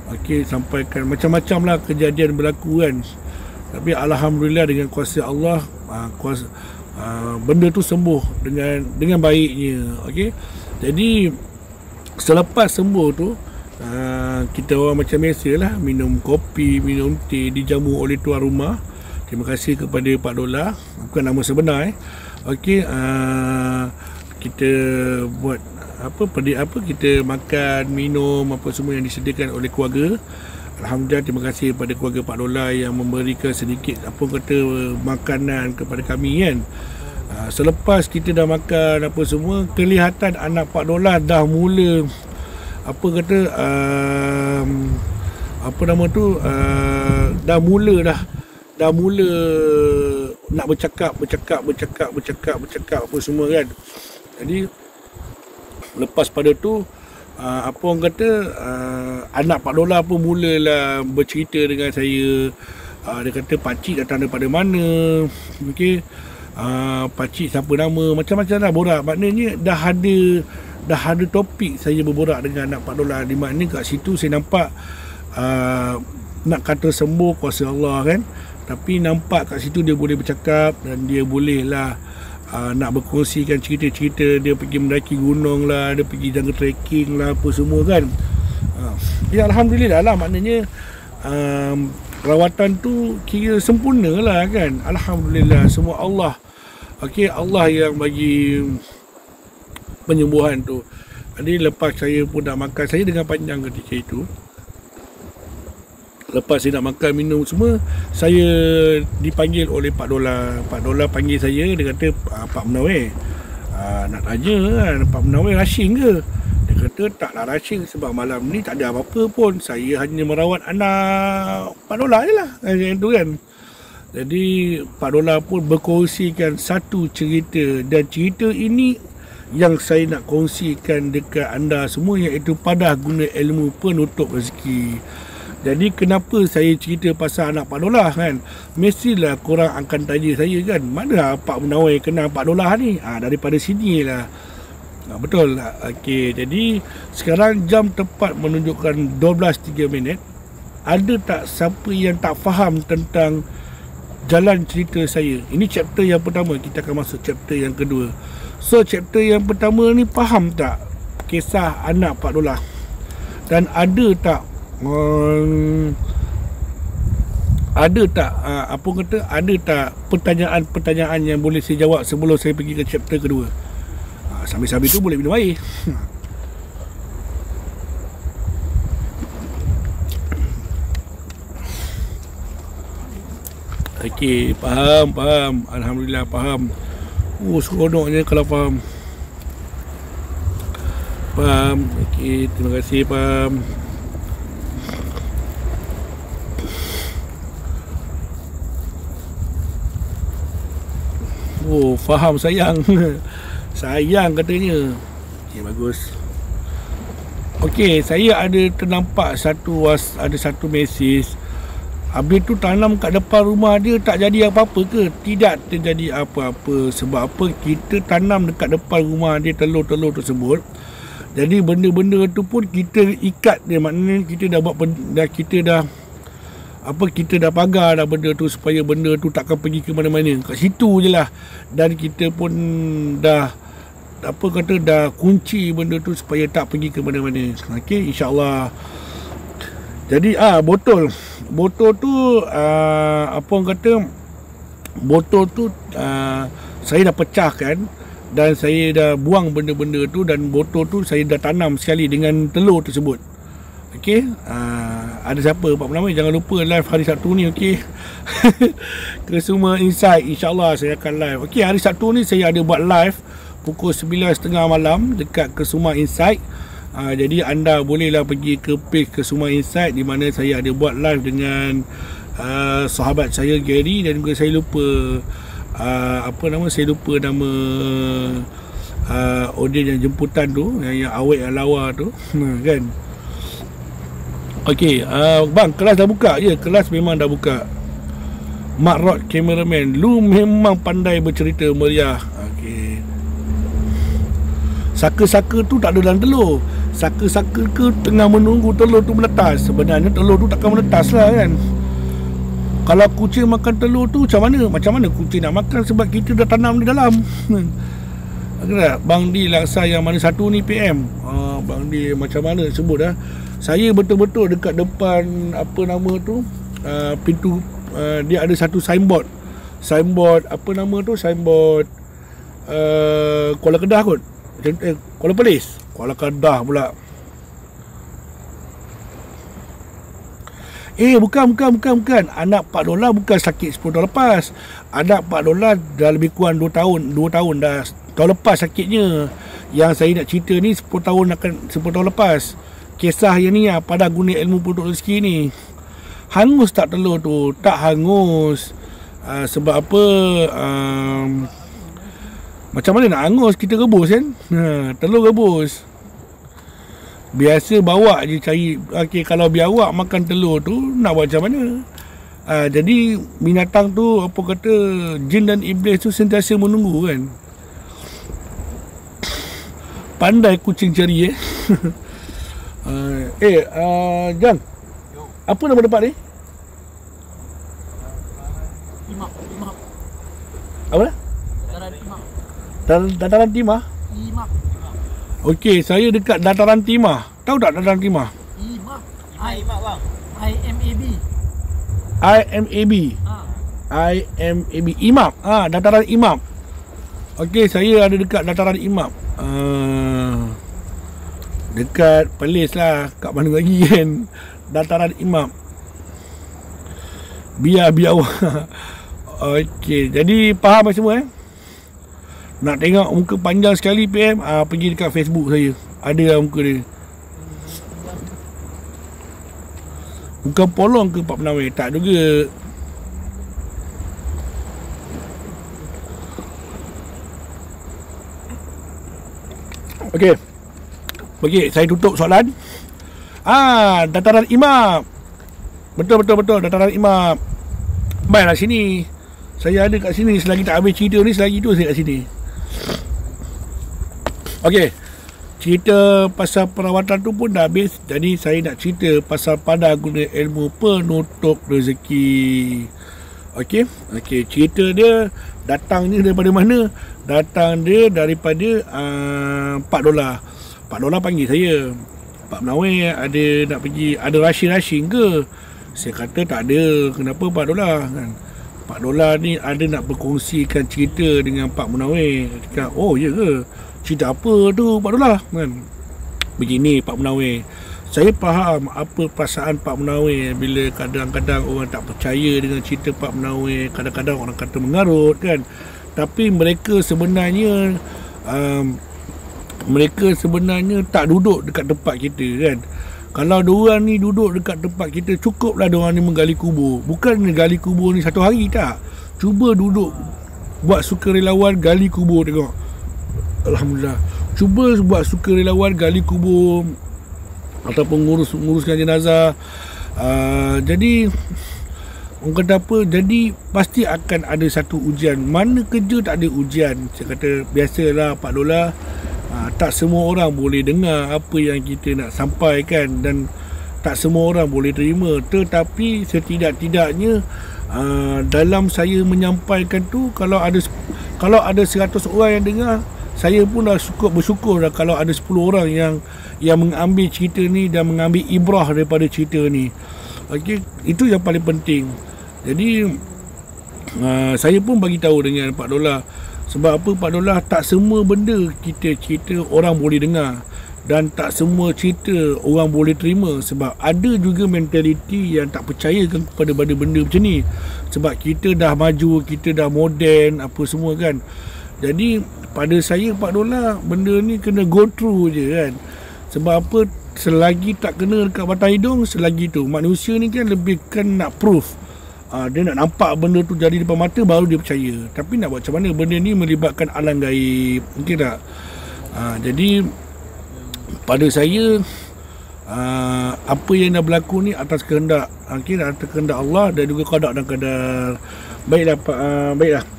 Okey, sampaikan macam-macam lah kejadian berlaku kan. Tapi alhamdulillah dengan kuasa Allah, benda tu sembuh dengan baiknya. Okey. Jadi selepas sembuh tu, kita orang macam biasalah, minum kopi, minum teh, dijamu oleh tuan rumah. Terima kasih kepada Pak Dola, bukan nama sebenar. Okey, kita buat kita makan, minum apa semua yang disediakan oleh keluarga. Alhamdulillah, terima kasih kepada keluarga Pak Dola yang memberikan sedikit makanan kepada kami kan. Selepas kita dah makan apa semua, kelihatan anak Pak Dola dah mula dah mula nak bercakap apa semua kan. Jadi lepas pada tu, anak Pak Dola pun mulalah bercerita dengan saya. Dia kata pakcik datang daripada mana, okey, pakcik siapa nama, macam-macam lah borak. Maknanya dah ada topik saya berborak dengan anak Pak Dola, di mana kat situ saya nampak nak kata sembuh kuasa Allah kan, tapi nampak kat situ dia boleh bercakap dan dia bolehlah nak berkongsikan cerita-cerita. Dia pergi mendaki gunung lah, dia pergi jungle trekking lah, apa semua kan. Ya alhamdulillah lah, maknanya rawatan tu kira sempurna lah kan. Alhamdulillah, semua Allah. Okey, Allah yang bagi penyembuhan tu. Jadi lepas saya pun nak makan, saya dengan panjang ketika itu. Lepas saya nak makan, minum semua, saya dipanggil oleh Pak Dola. Pak Dola panggil saya, dia kata, Pak Munawir, nak tanya kan, Pak Munawir rushing ke? Dia kata, taklah rushing sebab malam ni tak ada apa-apa pun. Saya hanya merawat anak Pak Dola je lah. Macam tu kan. Jadi Pak Dola pun berkongsikan satu cerita, dan cerita ini yang saya nak kongsikan dekat anda semua, iaitu padah guna ilmu penutup rezeki. Jadi kenapa saya cerita pasal anak Pak Dola kan? Mestilah korang akan tanya saya kan, mana Pak Munawir kenal Pak Dola ni? Daripada sini lah. Betul lah. Okey, jadi sekarang jam tepat menunjukkan 12.03. Ada tak siapa yang tak faham tentang jalan cerita saya? Ini chapter yang pertama, kita akan masuk chapter yang kedua. So chapter yang pertama ni, faham tak kisah anak Pak Dola? Dan ada tak pertanyaan-pertanyaan yang boleh saya jawab sebelum saya pergi ke chapter kedua? Sambil-sambil tu boleh minum air. Okey, faham. Alhamdulillah faham. Seronoknya kalau faham. Okey, terima kasih, faham. Faham, sayang. Sayang katanya. Okey, bagus. Okey, saya ada ternampak satu mesej. Habis tu tanam kat depan rumah dia, tak jadi apa-apa ke? Tidak terjadi apa-apa. Sebab apa? Kita tanam dekat depan rumah dia telur-telur tersebut. Jadi benda-benda tu pun kita ikat dia. Maknanya kita dah buat, kita dah pagar dah benda tu supaya benda tu takkan pergi ke mana-mana. Kat situ je lah. Dan kita pun dah kunci benda tu supaya tak pergi ke mana-mana. Okey, insya-Allah. Jadi botol tu botol tu saya dah pecahkan dan saya dah buang benda-benda tu, dan botol tu saya dah tanam sekali dengan telur tersebut. Okey, ada siapa Pak Munawir, jangan lupa live hari Sabtu ni. Okey. Kesuma Insight, insya-Allah saya akan live. Okey, hari Sabtu ni saya ada buat live pukul 9.30 malam dekat Kesuma Insight. Jadi anda bolehlah pergi ke page Kesuma Insight, di mana saya ada buat live dengan sahabat saya Gary, dan juga saya lupa nama audiens yang jemputan tu, yang awet yang lawa tu kan. Okey, bang, kelas dah buka? Ya, kelas memang dah buka. Mak Rod cameraman, lu memang pandai bercerita meriah. Okey. Saka-saka tu tak ada dalam telur. Saka-saka ke tengah menunggu telur tu menetas. Sebenarnya telur tu takkan menetas lah kan. Kalau kucing makan telur tu macam mana kucing nak makan, sebab kita dah tanam di dalam. Bang Di laksa yang mana satu ni PM. Bang Di macam mana sebut dah. Saya betul-betul dekat depan apa nama tu, pintu, dia ada satu signboard apa nama tu, signboard Kuala Kedah kot. Kuala Perlis, Kuala Kedah pula. Bukan. Anak Pak Dola bukan sakit 10 tahun lepas. Anak Pak Dola dah lebih kurang 2 tahun dah. Tahun lepas sakitnya. Yang saya nak cerita ni 10 tahun lepas. Kisah yang ni pada guna ilmu produk rezeki ni. Hangus tak telur tu? Tak hangus. Sebab apa? Macam mana nak hangus? Kita rebus kan? Telur rebus. Biasa bawa je cari. Okey, kalau biawak makan telur tu nak buat macam mana? Jadi binatang tu, apa kata, jin dan iblis tu sentiasa menunggu kan. Pandai kucing cari Jan, apa nama tempat ni? Imam. Apa dah? Dataran Timah. Imam. Okey, saya dekat Dataran Timah. Tahu tak Dataran Timah? Imam bang. IMAB. Imam. Dataran Imam. Okey, saya ada dekat Dataran Imam. Dekat Perlis lah. Kat mana lagi kan? Dataran Imam. Biar Okey, jadi faham semua Nak tengok muka panjang sekali PM, pergi dekat Facebook saya. Ada lah muka dia. Bukan polong ke Pak Penawir? Tak juga. Okey, saya tutup soalan. Dataran Imam. Betul, Dataran Imam. Baiklah sini. Saya ada kat sini. Selagi tak habis cerita ni, selagi tu saya kat sini. Okey, cerita pasal perawatan tu pun dah habis. Jadi saya nak cerita pasal pada guna ilmu penutup rezeki. Okey, cerita dia datangnya daripada mana? Datang dia daripada Pak Dola. Pak Dola panggil saya, Pak Menawir, ada nak pergi, ada rushing ke? Saya kata tak ada. Kenapa Pak Dola kan? Pak Dola ni ada nak berkongsikan cerita dengan Pak Menawir. Cakap, oh ya ke? Cerita apa tu Pak Dola kan? Begini Pak Menawir, saya faham apa perasaan Pak Menawir bila kadang-kadang orang tak percaya dengan cerita Pak Menawir. Kadang-kadang orang kata mengarut kan. Tapi mereka sebenarnya tak duduk dekat tempat kita kan. Kalau diorang ni duduk dekat tempat kita, cukuplah diorang ni menggali kubur. Bukan gali kubur ni satu hari, tak. Cuba duduk buat sukarelawan gali kubur, tengok. Alhamdulillah. Cuba buat sukarelawan gali kubur ataupun nguruskan jenazah. Jadi orang kata apa, jadi pasti akan ada satu ujian. Mana kerja tak ada ujian. Saya kata biasalah Pak Dola. Tak semua orang boleh dengar apa yang kita nak sampaikan dan tak semua orang boleh terima. Tetapi setidak-tidaknya dalam saya menyampaikan tu, kalau ada 100 orang yang dengar, saya pun dah bersyukur dah kalau ada 10 orang yang mengambil cerita ni dan mengambil ibrah daripada cerita ni. Okey, itu yang paling penting. Jadi saya pun bagi tahu dengan Pak Dola. Sebab apa Pak Dola, tak semua benda kita cerita orang boleh dengar dan tak semua cerita orang boleh terima. Sebab ada juga mentaliti yang tak percayakan kepada benda-benda macam ni. Sebab kita dah maju, kita dah moden apa semua kan. Jadi pada saya Pak Dola, benda ni kena go through je kan. Sebab apa, selagi tak kena dekat batang hidung, selagi tu manusia ni kan lebih kan nak proof. Dia nak nampak benda tu jadi depan mata baru dia percaya. Tapi nak buat macam mana, benda ni melibatkan alam gaib, okey tak? Jadi pada saya apa yang dah berlaku ni atas kehendak, okey, atas kehendak Allah dan juga qada dan qadar. Baiklah.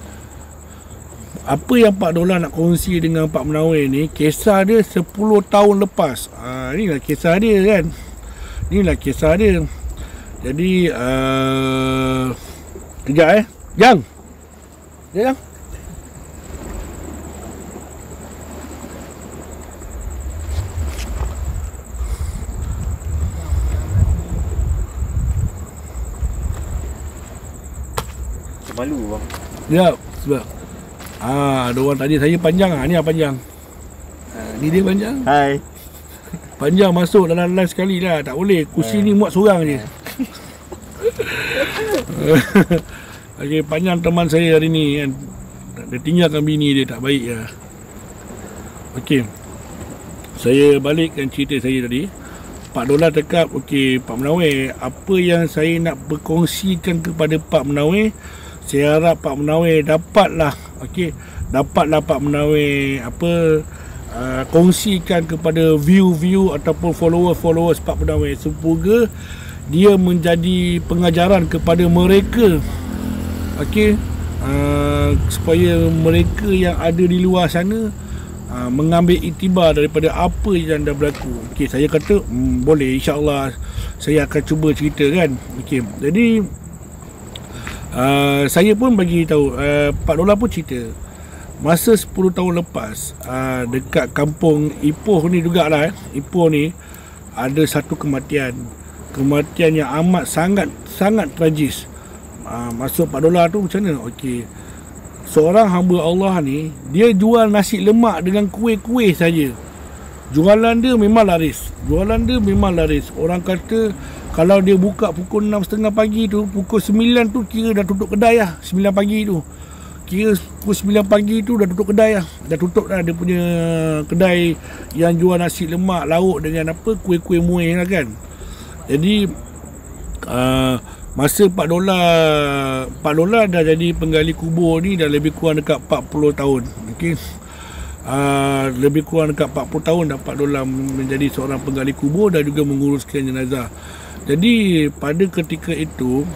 Apa yang Pak Dola nak kongsi dengan Pak Menawir ni, kisah dia 10 tahun lepas. Inilah kisah dia kan. Inilah kisah dia. Jadi Kejap Jang. Jang. Malu bang. Ya, sebab ada orang tadi saya panjang ni yang panjang. Ni dia panjang. Hai. Panjang masuk dalam live sekali lah. Tak boleh. Kursi ni muat seorang je. Okey, panjang teman saya hari ni kan. Dia tinggalkan bini dia, tak baik lah. Okey. Saya balikkan cerita saya tadi. Pak Dollar cakap, okey Pak Menawir, apa yang saya nak berkongsikan kepada Pak Menawir, saya harap Pak Menawir dapatlah, okey, dapatlah Pak Menawir kongsikan kepada view ataupun followers Pak Menawir. Semoga dia menjadi pengajaran kepada mereka, okey, supaya mereka yang ada di luar sana mengambil iktibar daripada apa yang dah berlaku. Okey, saya kata boleh, insya-Allah saya akan cuba cerita kan. Okey, jadi saya pun bagi tahu, Pak Dollar pun cerita masa 10 tahun lepas, dekat kampung Ipoh ni jugalah, Ipoh ni ada satu kematian yang amat sangat tragis. Masuk Pak Dollar tu macam mana? Okey, seorang hamba Allah ni, dia jual nasi lemak dengan kuih-kuih saja. Jualan dia memang laris. Orang kata kalau dia buka pukul 6.30 pagi tu, pukul 9 tu kira dah tutup kedai lah. 9 pagi tu kira pukul 9 pagi tu dah tutup kedai lah. Dah tutup dah dia punya kedai yang jual nasi lemak lauk dengan apa, kuih-kuih muih lah kan. Jadi masa Pak Dollar dah jadi penggali kubur ni dah lebih kurang dekat 40 tahun. Okey. Lebih kurang dekat 40 tahun dah Pak Dollar menjadi seorang penggali kubur dan juga menguruskan jenazah. Jadi pada ketika itu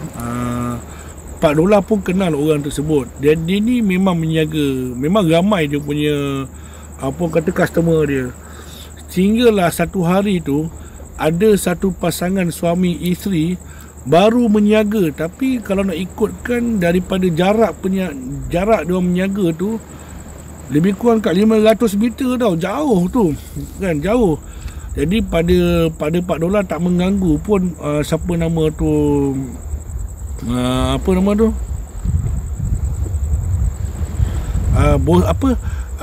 Pak Dollar pun kenal orang tersebut. Dan dia ni memang menjaga, memang ramai dia punya kata customer dia. Sehinggalah satu hari tu ada satu pasangan suami isteri baru menyaga, tapi kalau nak ikutkan daripada jarak dia orang menyaga tu lebih kurang kat 500 meter tau, jauh tu kan, jauh. Jadi pada Pak Dollar tak mengganggu pun siapa nama tu, apa nama tu,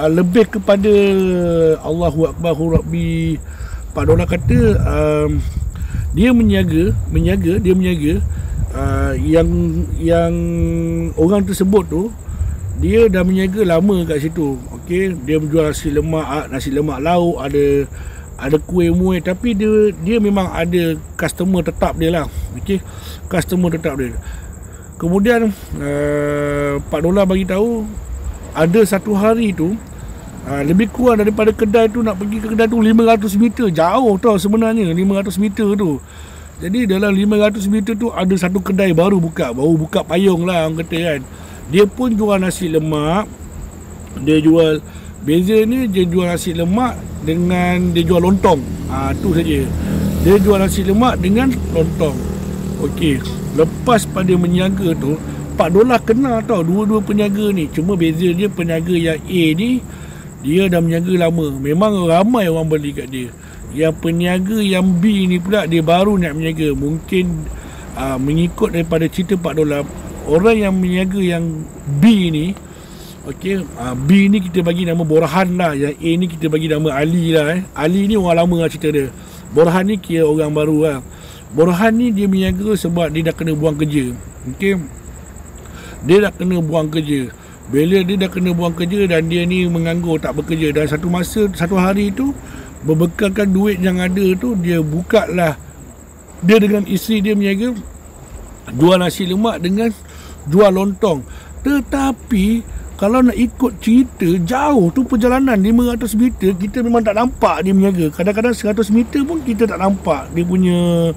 lebih kepada Allahu Akbar Rabbi. Pak Dollar kata dia menjaga yang orang tersebut tu, dia dah menjaga lama kat situ. Okey, dia menjual nasi lemak lauk, ada kuih muih, tapi dia memang ada customer tetap dia lah. Okey, customer tetap dia. Kemudian Pak Dollar bagi tahu ada satu hari tu, lebih kurang daripada kedai tu, nak pergi ke kedai tu 500 meter. Jauh tau sebenarnya 500 meter tu. Jadi dalam 500 meter tu ada satu kedai baru buka payung lah orang kata kan. Dia pun jual nasi lemak. Dia jual, beza ni dia jual nasi lemak dengan dia jual lontong. Tu saja. Dia jual nasi lemak dengan lontong. Okey, lepas pada menjaga tu, Pak Dollar kenal tau dua-dua peniaga ni. Cuma beza dia, peniaga yang A ni dia dah menjaga lama, memang ramai orang beli kat dia. Yang peniaga yang B ni pula dia baru nak menjaga. Mungkin mengikut daripada cerita Pak Dollar, orang yang menjaga yang B ni, okey, B ni kita bagi nama Borhan lah, yang A ni kita bagi nama Ali lah. Ali ni orang lama lah cerita dia. Borhan ni kira orang baru lah. Borhan ni dia menjaga sebab dia dah kena buang kerja. Okey, dia dah kena buang kerja. Bila dia dah kena buang kerja dan dia ni menganggur, tak bekerja, dan satu hari tu berbekalkan duit yang ada tu, dia buka lah, dia dengan isteri dia menjaga jual nasi lemak dengan jual lontong. Tetapi kalau nak ikut cerita, jauh tu perjalanan 500 meter, kita memang tak nampak dia menjaga. Kadang-kadang 100 meter pun kita tak nampak dia punya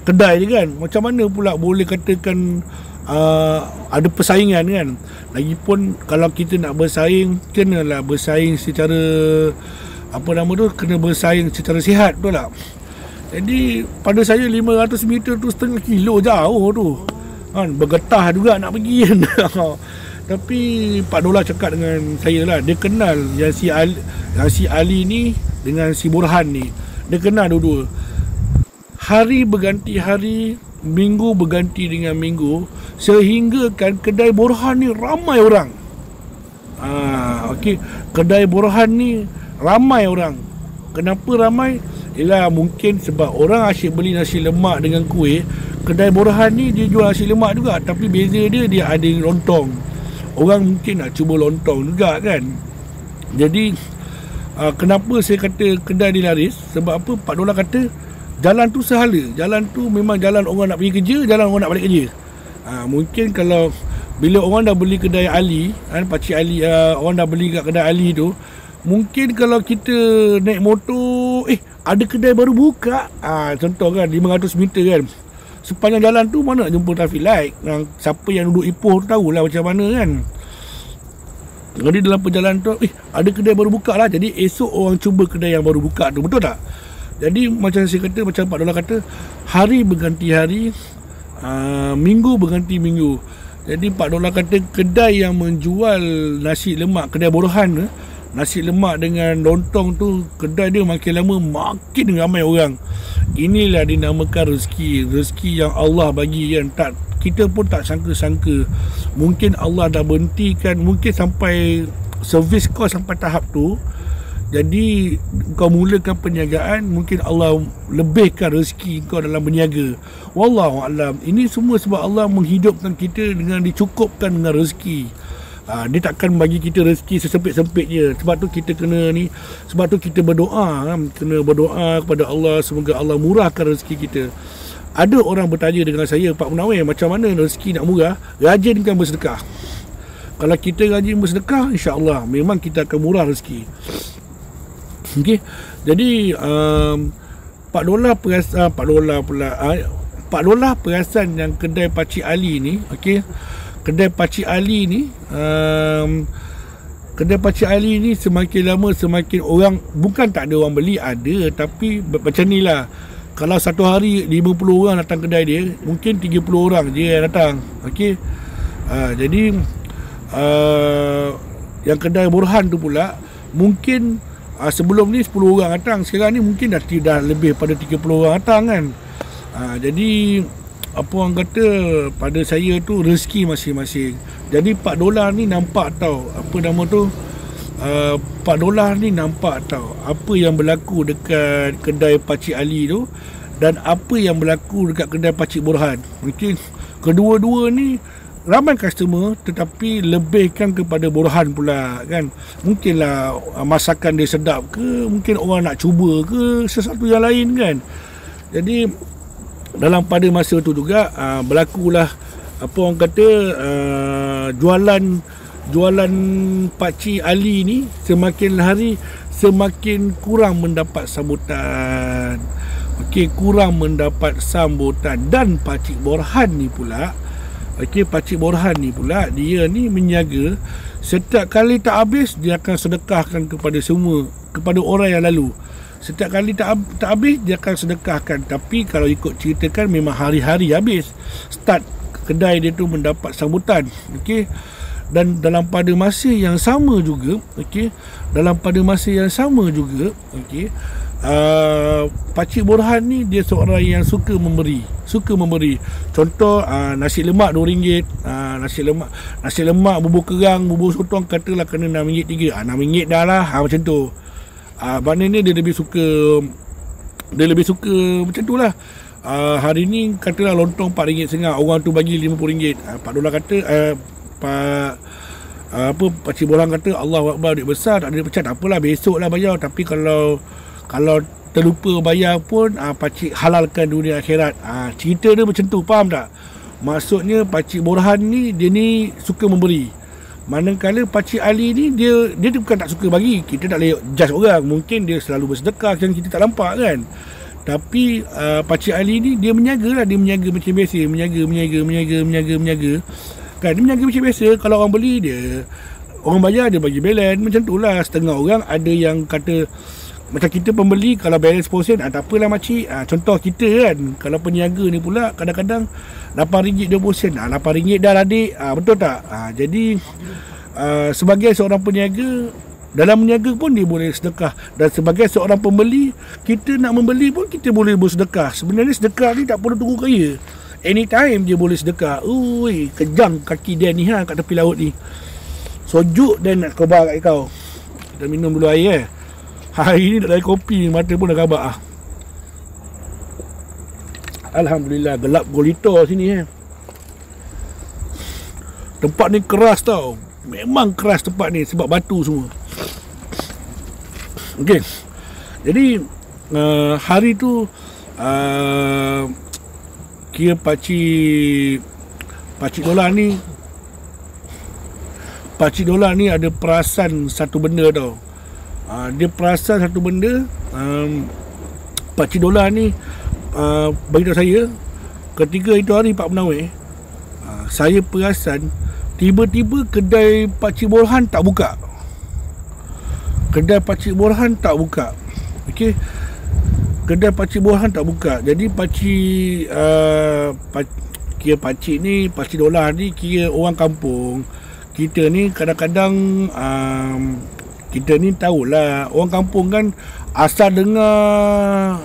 kedai dia kan. Macam mana pula boleh katakan ada persaingan kan. Lagipun kalau kita nak bersaing, kenalah bersaing secara kena bersaing secara sihat, betul tak? Jadi pada saya 500 meter tu setengah kilo jauh tu. kan, bergetah juga nak pergi kan. Tapi Pak Dollah cakap dengan saya lah, dia kenal yang si Ali ni dengan si Burhan ni, dia kenal dua-dua. Hari berganti hari, minggu berganti dengan minggu, sehingga kan kedai Burhan ni ramai orang. Okey, kedai Burhan ni ramai orang. Kenapa ramai? Ialah mungkin sebab orang asyik beli nasi lemak dengan kuih. Kedai Burhan ni dia jual nasi lemak juga, tapi beza dia ada lontong. Orang mungkin nak cuba lontong juga kan. Jadi kenapa saya kata kedai dia laris? Sebab apa? Pak Dollah kata jalan tu sehala. Jalan tu memang jalan orang nak pergi kerja, jalan orang nak balik kerja. Mungkin kalau bila orang dah beli kedai Ali, Pakcik Ali, orang dah beli kat kedai Ali tu, mungkin kalau kita naik motor, ada kedai baru buka, contoh kan 500 meter kan, sepanjang jalan tu mana nak jumpa traffic light. Siapa yang duduk Ipoh tu tahulah macam mana kan. Jadi dalam perjalanan tu, ada kedai baru buka lah. Jadi esok orang cuba kedai yang baru buka tu, betul tak? Jadi macam saya kata, macam Pak Dollah kata, hari berganti hari, minggu berganti minggu. Jadi Pak Dollah kata kedai yang menjual nasi lemak, kedai Burhan tu, nasi lemak dengan lontong tu, kedai dia makin lama makin ramai orang. Inilah dinamakan rezeki. Rezeki yang Allah bagi kan. Kita pun tak sangka-sangka. Mungkin Allah dah berhentikan, mungkin sampai servis kau sampai tahap tu. Jadi kau mulakan perniagaan, mungkin Allah lebihkan rezeki kau dalam berniaga. Wallahualam. Ini semua sebab Allah menghidupkan kita dengan dicukupkan dengan rezeki. Dia takkan bagi kita rezeki sesempit-sempitnya. Sebab tu kita kena ni, sebab tu kita berdoa kan? Kena berdoa kepada Allah, semoga Allah murahkan rezeki kita. Ada orang bertanya dengan saya, Pak Munawir, macam mana rezeki nak murah? Rajinkan bersedekah. Kalau kita rajin bersedekah, insya-Allah memang kita akan murah rezeki. Okey. Jadi Pak Dollah perasan yang kedai Pakcik Ali ni, okey. Kedai Pakcik Ali ni, kedai Pakcik Ali ni semakin lama semakin orang, bukan tak ada orang beli, ada, tapi macam ni lah. Kalau satu hari 50 orang datang kedai dia, mungkin 30 orang je yang datang. Okey. Jadi yang kedai Burhan tu pula, mungkin sebelum ni 10 orang datang, sekarang ni mungkin dah lebih pada 30 orang datang kan. Jadi apa orang kata, pada saya tu rezeki masing-masing. Jadi Pak Dollah ni nampak tau, apa nama tu, Pak Dollah ni nampak tau apa yang berlaku dekat kedai Pakcik Ali tu dan apa yang berlaku dekat kedai Pakcik Burhan. Mungkin kedua-dua ni ramai customer, tetapi lebihkan kepada Burhan pula kan. Mungkinlah masakan dia sedap ke, mungkin orang nak cuba ke, sesuatu yang lain kan. Jadi dalam pada masa tu juga berlakulah apa orang kata, jualan Pakcik Ali ni semakin hari semakin kurang mendapat sambutan. Okey, kurang mendapat sambutan. Dan Pakcik Burhan ni pula, okey, Pakcik Burhan ni pula, dia ni menjaga setiap kali tak habis dia akan sedekahkan kepada semua, kepada orang yang lalu. Setiap kali tak habis dia akan sedekahkan. Tapi kalau ikut ceritakan memang hari-hari habis. Start kedai dia tu mendapat sambutan. Okey. Dan dalam pada masa yang sama juga, okey, dalam pada masa yang sama juga, okey, Pakcik Burhan ni dia seorang yang suka memberi. Contoh nasi lemak RM2, nasi lemak bubur kerang, bubur sotong katalah kena RM6 3. RM6 dah lah, macam tu. Maknanya dia lebih suka macam tu lah. Hari ni katalah lontong RM4.5, orang tu bagi RM50. Pak Dollah kata, Pakcik Burhan kata, Allahu Akbar, duit besar, tak ada duit pecah, tak apalah, besok lah bayar. Tapi kalau terlupa bayar pun, Pakcik halalkan dunia akhirat. Cerita dia macam tu, faham tak? Maksudnya Pakcik Burhan ni, dia ni suka memberi. Manakala Pakcik Ali ni, dia bukan tak suka bagi. Kita tak boleh judge orang. Mungkin dia selalu bersedekah yang kita tak nampak kan. Tapi Pakcik Ali ni dia menjaga lah. Dia menjaga macam biasa. Menjaga kan, dia menjaga macam biasa. Kalau orang beli, dia, orang bayar, dia bagi balance. Macam tu lah. Setengah orang ada yang kata, Macam kita pembeli, kalau balance posen, tak apalah makcik. Contoh kita kan, kalau peniaga ni pula kadang-kadang RM8.20. RM8 dah lah adik. Betul tak? Jadi sebagai seorang peniaga, dalam meniaga pun dia boleh sedekah. Dan sebagai seorang pembeli, kita nak membeli pun kita boleh bersedekah. Sebenarnya sedekah ni tak perlu tunggu kaya. Anytime dia boleh sedekah. Ui, kejang kaki dia ni kat tepi laut ni. Sojuk dan nak kobar kat kau. Kita minum dulu air Hari ni tak ada kopi, mata pun dah kabak Alhamdulillah, gelap gulita sini Tempat ni keras tau. Memang keras tempat ni sebab batu semua. Okey. Jadi hari tu kira Pakcik Dola ni ada perasan satu benda tau. Dia perasan satu benda. Pakcik Dola ni beritahu saya ketika itu hari Pak Menawai, saya perasan tiba-tiba kedai Pakcik Borhan tak buka. Kedai Pakcik Borhan tak buka. Okey. Kedai Pakcik Borhan tak buka. Jadi Pakcik ni, Pakcik Dola ni kira orang kampung. Kita ni kadang-kadang kita ni tahulah, orang kampung kan asal dengar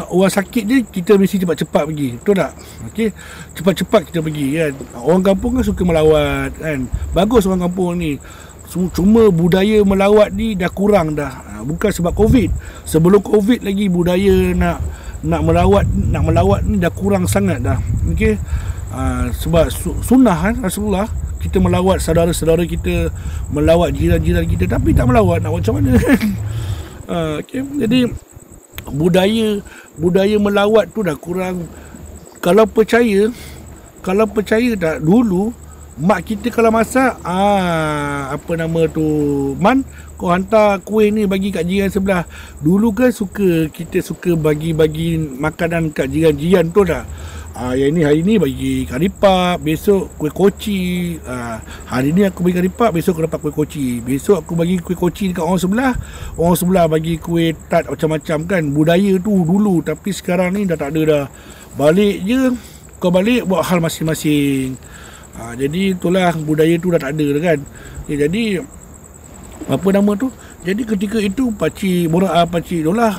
orang sakit je, kita mesti cepat-cepat pergi. Betul tak? Okey, cepat-cepat kita pergi kan. Orang kampung kan suka melawat kan. Bagus orang kampung ni. Cuma budaya melawat ni dah kurang dah. Bukan sebab Covid. Sebelum Covid lagi budaya nak melawat ni dah kurang sangat dah. Okey. Sebab sunnah kan Rasulullah, kita melawat saudara-saudara kita, melawat jiran-jiran kita, tapi tak melawat, nak buat macam mana kan? Okay. Jadi budaya melawat tu dah kurang. Kalau percaya tak, dulu mak kita kalau masak, apa nama tu, Man, kau hantar kuih ni bagi kat jiran sebelah. Dulu kan kita suka bagi-bagi makanan kat jiran-jiran tu dah. Yang ni hari ni bagi karipap, besok kuih koci. Hari ni aku bagi karipap, besok aku dapat kuih koci. Besok aku bagi kuih koci dekat orang sebelah bagi kuih tart macam-macam kan. Budaya tu dulu, tapi sekarang ni dah tak ada dah. Balik je, kau balik buat hal masing-masing. Jadi itulah, budaya tu dah tak ada dah kan. Jadi apa nama tu, jadi ketika itu Pakcik Dola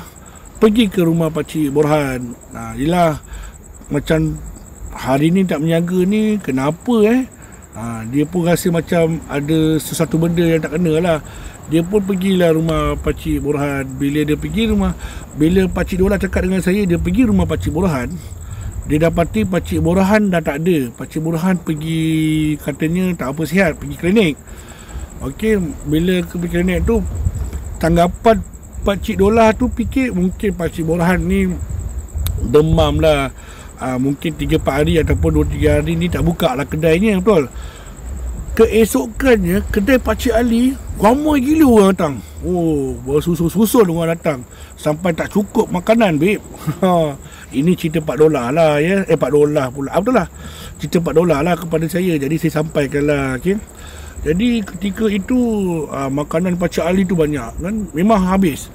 pergi ke rumah Pakcik Borhan. Yelah, macam hari ni tak berniaga ni, kenapa dia pun rasa macam ada sesuatu benda yang tak kena lah. Dia pun pergilah rumah Pakcik Borhan. Bila Pakcik Dola cakap dengan saya, dia pergi rumah Pakcik Borhan, dia dapati Pakcik Borhan dah tak ada. Pakcik Borhan pergi, katanya tak apa sihat, pergi klinik. Okey, bila pergi klinik tu, tanggapan Pakcik Dola tu fikir mungkin Pakcik Borhan ni demam lah. Mungkin 3-4 hari ataupun 2-3 hari ni tak buka lah kedainya, betul. Keesokannya kedai Pakcik Ali ramai gila orang datang. Bersusul-susul orang datang sampai tak cukup makanan, babe. Ini cerita Pak Dola lah ya. Pak Dola pula. Betul lah. Cerita Pak Dola lah kepada saya. Jadi saya sampaikan lah. Okay? Jadi ketika itu makanan Pakcik Ali tu banyak kan. Memang habis.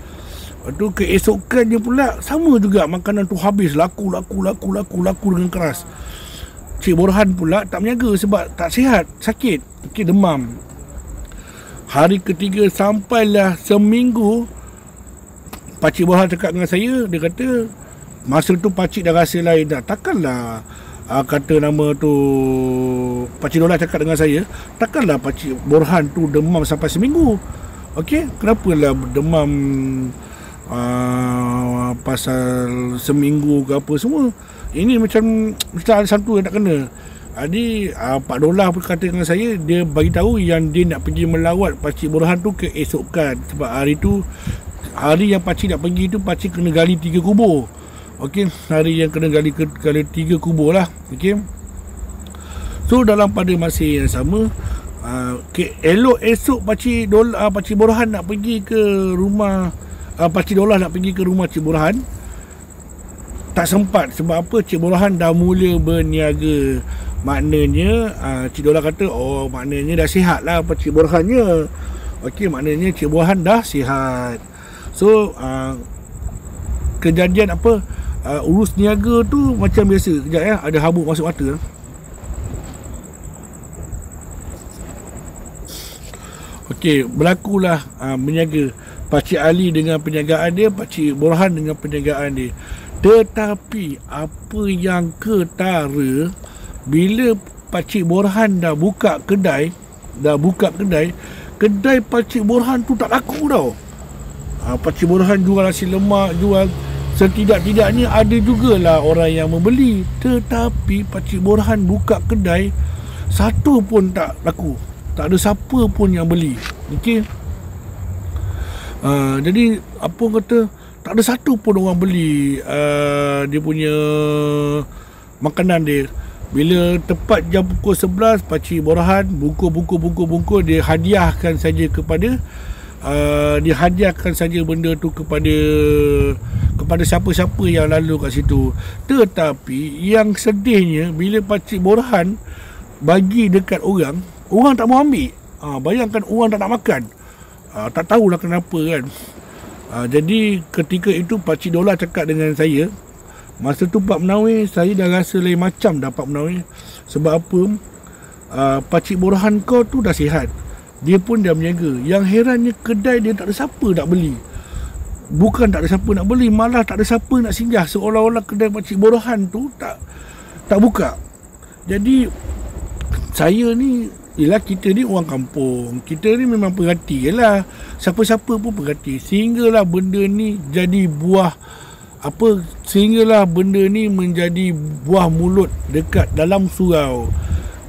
Lepas tu keesokannya pula sama juga, makanan tu habis, laku dengan keras. Cik Borhan pula tak berniaga sebab tak sihat, sakit, demam. Hari ketiga sampailah seminggu, Pakcik Borhan cakap dengan saya, dia kata masa tu pakcik dah rasa lain dah. Takkanlah kata nama tu, Pakcik Dola cakap dengan saya, takkanlah Pakcik Borhan tu demam sampai seminggu. Okey, kenapalah demam pasal seminggu ke apa semua. Ini macam ada satu yang tak kena. Jadi Pak Dola pun kata dengan saya, dia bagi tahu yang dia nak pergi melawat Pakcik Borhan tu keesokan. Sebab hari yang pakcik nak pergi tu, pakcik kena gali 3 kubur. Okey, hari yang kena gali 3 kubur lah. Okey. So dalam pada masa yang sama, elok esok Pakcik Borhan nak pergi ke rumah Pakcik Dola nak pergi ke rumah Cik Borhan. Tak sempat. Sebab apa? Cik Borhan dah mula berniaga. maknanya Cik Dola kata, oh maknanya dah sihat lah Pakcik Borhannya. Okey, maknanya Cik Borhan dah sihat. So kejadian apa, urus niaga tu macam biasa. Kejap ya, ada habuk masuk mata. Okey, berlakulah berniaga Pakcik Ali dengan perniagaan dia, Pakcik Borhan dengan perniagaan dia. Tetapi apa yang ketara, bila Pakcik Borhan dah buka kedai, kedai Pakcik Borhan tu tak laku tau. Pakcik Borhan jual nasi lemak, jual, setidak-tidaknya ada jugalah orang yang membeli. Tetapi Pakcik Borhan buka kedai, satu pun tak laku. Tak ada siapa pun yang beli. Okey. Jadi apa kata, tak ada satu pun orang beli dia punya makanan dia. Bila tepat jam pukul 11, Pakcik Borhan bungkus dia hadiahkan saja kepada dia hadiahkan saja benda tu kepada siapa-siapa yang lalu kat situ. Tetapi yang sedihnya, bila Pakcik Borhan bagi dekat orang tak mau ambil. Bayangkan orang tak nak makan. Tak tahulah kenapa kan. Jadi ketika itu Pakcik Dola cakap dengan saya, masa tu Pak Menawir, saya dah rasa lain macam dah Pak Menawir. Sebab apa? Pakcik Borhan kau tu dah sihat, dia pun dah berniaga. Yang herannya kedai dia tak ada siapa nak beli. Bukan tak ada siapa nak beli, malah tak ada siapa nak singgah. Seolah-olah kedai Pakcik Borhan tu tak buka. Jadi saya ni, yelah, kita ni orang kampung, kita ni memang perhati lah, siapa-siapa pun perhati, sehinggalah benda ni jadi buah apa, sehinggalah benda ni menjadi buah mulut dekat dalam surau.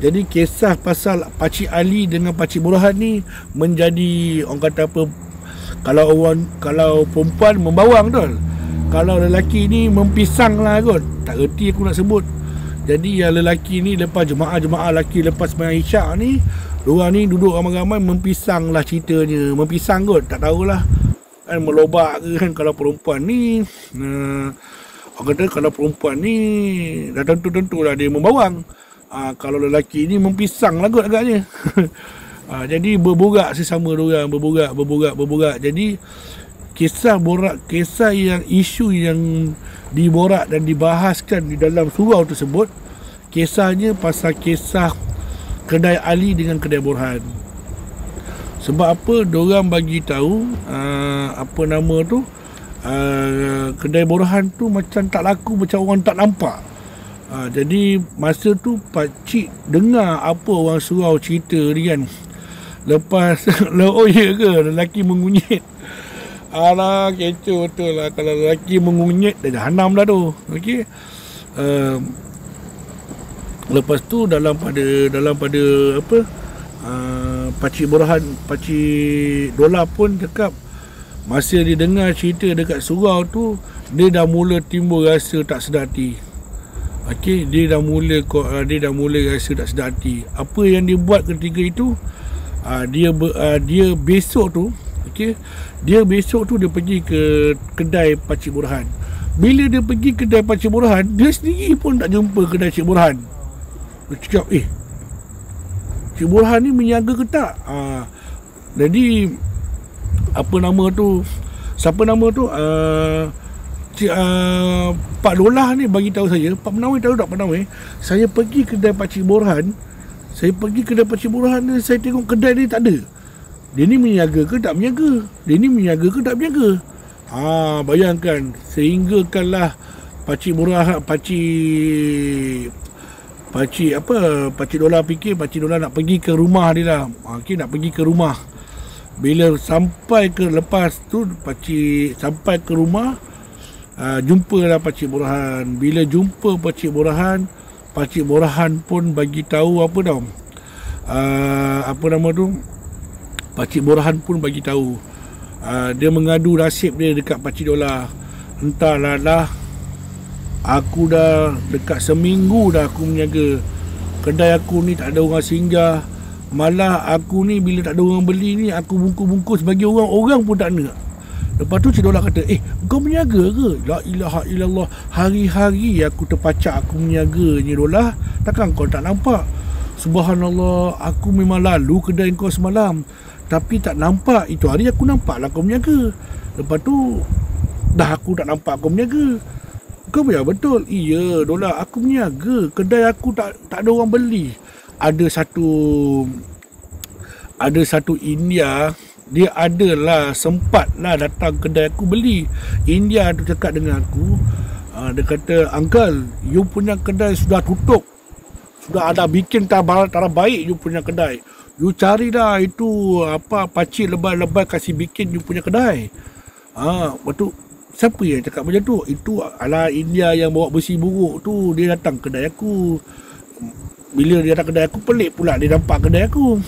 Jadi kisah pasal Pakcik Ali dengan Pakcik Borhan ni menjadi, orang kata apa, kalau perempuan membawang tu, kalau lelaki ni mempisang lah kot, tak reti aku nak sebut. Jadi yang lelaki ni lepas jemaah lelaki lepas sembahyang isyak ni, diorang ni duduk ramai-ramai mempisang lah ceritanya. Mempisang kot, tak tahulah kan, melobak ke kan. Kalau perempuan ni orang kata kalau perempuan ni dah tentu-tentulah dia membawang. Kalau lelaki ni mempisang lah kot agaknya. Jadi berborak sesama diorang, berborak. Jadi kisah yang isu yang diborak dan dibahaskan di dalam surau tersebut, kisahnya pasal kisah kedai Ali dengan kedai Borhan. Sebab apa? Diorang bagi tahu apa nama tu, kedai Borhan tu macam tak laku, macam orang tak nampak. Jadi masa tu Pakcik dengar apa orang surau cerita ni kan. Lepas oh ya ke, lelaki mengunyit. Alah, kecoh betul lah. Kalau lelaki mengunyit, dah jahanam dah tu. Okey. Lepas tu dalam pada apa, Pakcik Borhan, Pakcik Dola pun cakap, masa dia dengar cerita dekat surau tu, dia dah mula timbul rasa tak sedar hati. Okey, dia dah mula rasa tak sedar hati. Apa yang dia buat ketika itu, dia besok tu, okey, dia besok tu dia pergi ke kedai Pakcik Borhan. Bila dia pergi kedai Pakcik Borhan, dia sendiri pun tak jumpa kedai Cik Borhan. Dia cakap, Cik Borhan ni menjaga ke tak? Jadi apa nama tu, siapa nama tu, Pak Dolah ni bagi tahu saya, Pak Menawir tahu tak Pak Menawir, saya pergi kedai Pakcik Borhan, saya tengok kedai ni tak ada. Dia ni menjaga ke tak menjaga? Bayangkan, sehinggakanlah Pakcik Borhan, Pakcik Dola fikir Pakcik Dola nak pergi ke rumah dia lah. Okey, nak pergi ke rumah. Bila sampai ke lepas tu, Pakcik sampai ke rumah, jumpalah Pakcik Borhan. Bila jumpa Pakcik Borhan pun bagi tahu apa tau, apa nama tu, Pakcik Borhan pun bagi tahu, dia mengadu nasib dia dekat Pakcik Dola. Entahlah dah, aku dah dekat seminggu dah aku menjaga kedai aku ni, tak ada orang singgah. Malah aku ni bila tak ada orang beli ni, aku bungkus-bungkus bagi orang pun tak nak. Lepas tu Cik Dola kata, kau berniaga ke? La ilaha illallah, hari-hari aku terpacak aku berniaga ni Dola. Takkan kau tak nampak? Subhanallah, aku memang lalu kedai kau semalam, tapi tak nampak. Itu hari aku nampak lah kau berniaga. Lepas tu dah aku tak nampak kau berniaga. Kau biar betul. Iya Dola, aku berniaga. Kedai aku tak ada orang beli. Ada satu India, dia adalah sempatlah datang kedai aku beli. India tu cakap dengan aku, dia kata, "Uncle, you punya kedai sudah tutup. Sudah ada bikin taraf baik you punya kedai. You cari dah itu pakcik lebay-lebay kasih bikin you punya kedai." Lepas tu, siapa yang cakap macam tu? Itu ala India yang bawa besi buruk tu. Dia datang kedai aku. Bila dia datang kedai aku, pelik pula dia nampak kedai aku.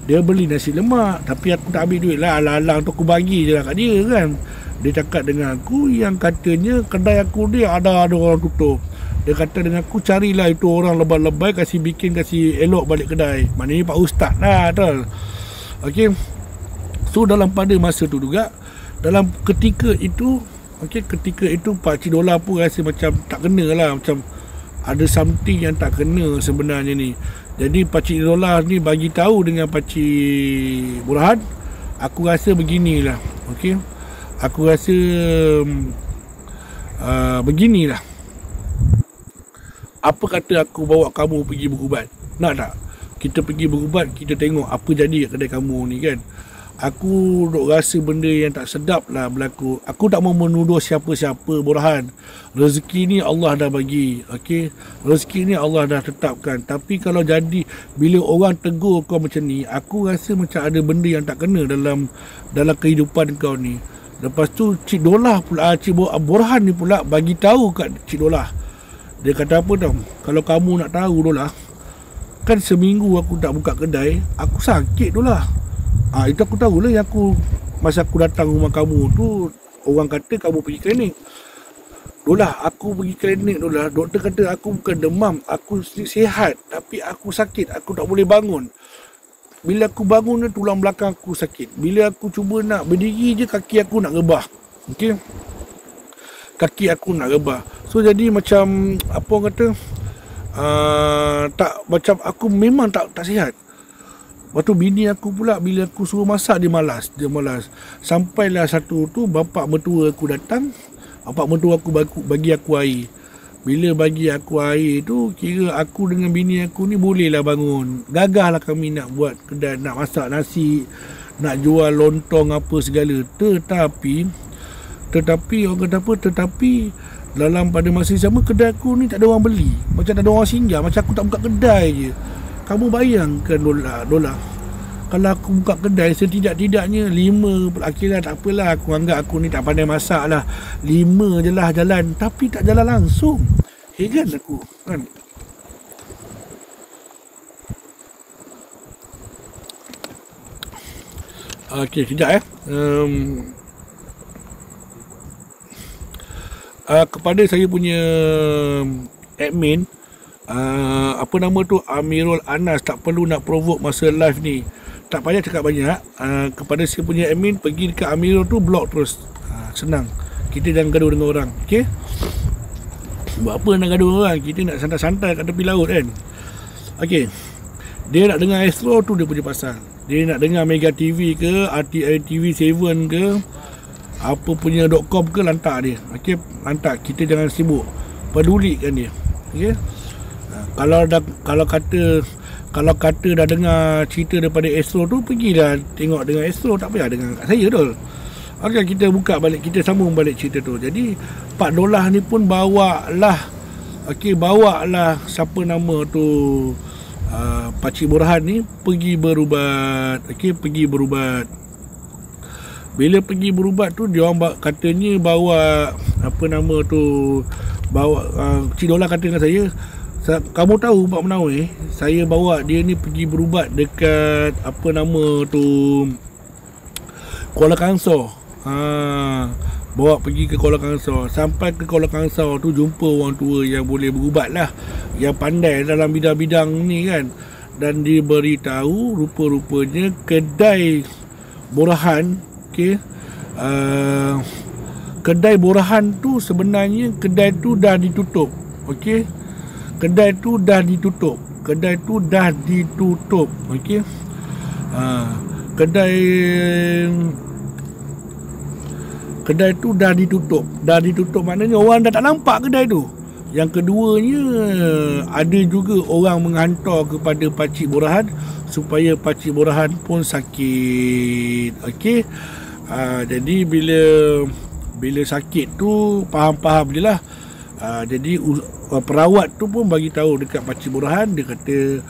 Dia beli nasi lemak, tapi aku tak ambil duit lah. Alang-alang tu aku bagi je lah kat dia kan. Dia cakap dengan aku yang katanya kedai aku dia ada orang tutup. Dia kata dengan aku, carilah itu orang lebay-lebay kasih bikin, kasih elok balik kedai. Maknanya Pak Ustaz lah tu. Okay. So dalam pada masa tu juga, dalam ketika itu Pak Cik Dola pun rasa macam tak kena lah. Macam ada something yang tak kena sebenarnya ni. Jadi Pak Cik Dola ni bagi tahu dengan Pak Cik Burhan, aku rasa beginilah. Okey. Aku rasa beginilah. Apa kata aku bawa kamu pergi berubat? Nak tak? Kita pergi berubat, kita tengok apa jadi kat kedai kamu ni kan. Aku duk rasa benda yang tak sedap lah berlaku. Aku tak mau menuduh siapa-siapa, Burhan. Rezeki ni Allah dah bagi, okey. Rezeki ni Allah dah tetapkan. Tapi kalau jadi bila orang tegur kau macam ni, aku rasa macam ada benda yang tak kena dalam kehidupan kau ni. Lepas tu Cik Dola pula, Cik Burhan ni pula bagi tahu kat Cik Dola. Dia kata apa tau? Kalau kamu nak tahu Dola, kan seminggu aku tak buka kedai, aku sakit Dola. Itu aku tahulah yang masa aku datang rumah kamu tu, orang kata kamu pergi klinik. Dola, aku pergi klinik Dola. Doktor kata aku bukan demam, aku sihat, tapi aku sakit, aku tak boleh bangun. Bila aku bangun, tulang belakang aku sakit. Bila aku cuba nak berdiri je, kaki aku nak rebah. Okey. Kaki aku nak rebah. So jadi macam apa orang kata, tak, macam aku memang tak sihat. Waktu bini aku pula, bila aku suruh masak, dia malas. Sampailah satu tu, bapak mertua aku datang. Bapak mertua aku bagi aku air. Bila bagi aku air tu, kira aku dengan bini aku ni bolehlah bangun. Gagahlah kami nak buat kedai, nak masak nasi, nak jual lontong apa segala. Tetapi orang kata apa? Tetapi dalam pada masa sama, kedai aku ni tak ada orang beli. Macam tak ada orang singgah, macam aku tak buka kedai je. Kamu bayangkan Dola, kalau aku buka kedai, setidak-tidaknya 5, akhirnya tak apalah, aku anggap aku ni tak pandai masak lah, 5 je lah jalan, tapi tak jalan langsung. Heran aku kan. Okey, sekejap kepada saya punya admin, apa nama tu, Amirul Anas, tak perlu nak provoke masa live ni, tak payah cakap banyak. Kepada saya punya admin, pergi dekat Amirul tu, block terus. Senang, kita jangan gaduh dengan orang. Okay, buat apa nak gaduh dengan orang? Kita nak santai-santai kat tepi laut kan. Okay, dia nak dengar Astro tu dia punya pasal. Dia nak dengar Mega TV ke, RTI TV 7 ke, apa punya .com ke, lantak dia. Okay, lantak, kita jangan sibuk, pedulikan dia. Okay. Kalau kata dah dengar cerita daripada Astro tu, pergilah tengok dengan Astro, tak payah dengar kat saya tu. Okey, kita buka balik, kita sambung balik cerita tu. Jadi Pak Dolah ni pun bawalah siapa nama tu, Pak Cik Burhan ni pergi berubat. Okey, pergi berubat. Bila pergi berubat tu, dia orang katanya bawa apa nama tu, bawa Cik Dolah kata dengan saya, kamu tahu Pak Menawir, saya bawa dia ni pergi berubat dekat apa nama tu, Kuala Kangsar. Bawa pergi ke Kuala Kangsar. Sampai ke Kuala Kangsar tu, jumpa orang tua yang boleh berubat lah, yang pandai dalam bidang-bidang ni kan. Dan dia beritahu rupa-rupanya kedai Burhan, okay, kedai borahan tu sebenarnya kedai tu dah ditutup. Okey. Kedai tu dah ditutup. Okey. Kedai tu dah ditutup maknanya orang dah tak nampak kedai tu. Yang keduanya, ada juga orang menghantar kepada pakcik borahan supaya pakcik borahan pun sakit. Okey. Jadi bila sakit tu faham-faham je lah. Jadi perawat tu pun bagi tahu dekat pakcik borahan, dia kata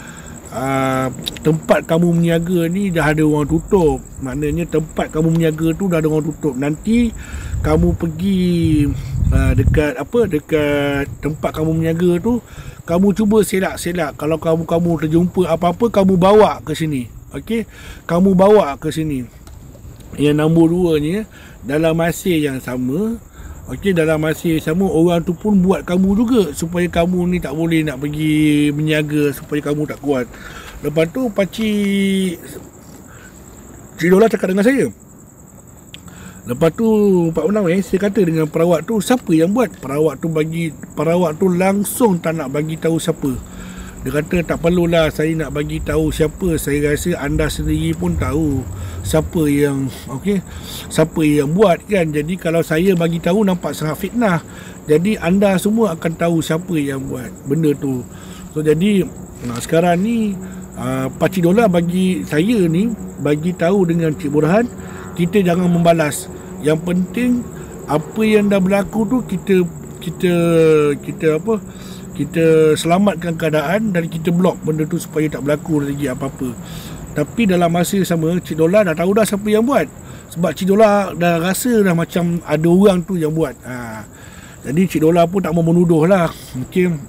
tempat kamu berniaga ni dah ada orang tutup. Maknanya tempat kamu berniaga tu dah ada orang tutup. Nanti kamu pergi dekat tempat kamu berniaga tu, kamu cuba selak-selak. Kalau kamu terjumpa apa-apa, kamu bawa ke sini. Okey, kamu bawa ke sini. Yang nombor 2-nya, dalam masa yang sama, okey, dalam masa yang sama orang tu pun buat kamu juga supaya kamu ni tak boleh nak pergi berniaga, supaya kamu tak kuat. Lepas tu Cik Dola cakap dengan saya. Lepas tu Pak Menawai, saya kata dengan perawat tu, siapa yang buat? Perawat tu langsung tak nak bagi tahu siapa. Dia kata tak perlulah saya nak bagi tahu siapa, saya rasa anda sendiri pun tahu siapa yang buat kan. Jadi kalau saya bagi tahu nampak sangat fitnah. Jadi anda semua akan tahu siapa yang buat benda tu. So jadi sekarang ni Pakcik Dola bagi tahu dengan Cik Borhan, kita jangan membalas. Yang penting apa yang dah berlaku tu kita selamatkan keadaan dan kita blok benda tu supaya tak berlaku lagi apa-apa. Tapi dalam masa yang sama, Cik Dola dah tahu dah siapa yang buat. Sebab Cik Dola dah rasa dah macam ada orang tu yang buat. Jadi Cik Dola pun tak mau menuduh lah. Mungkin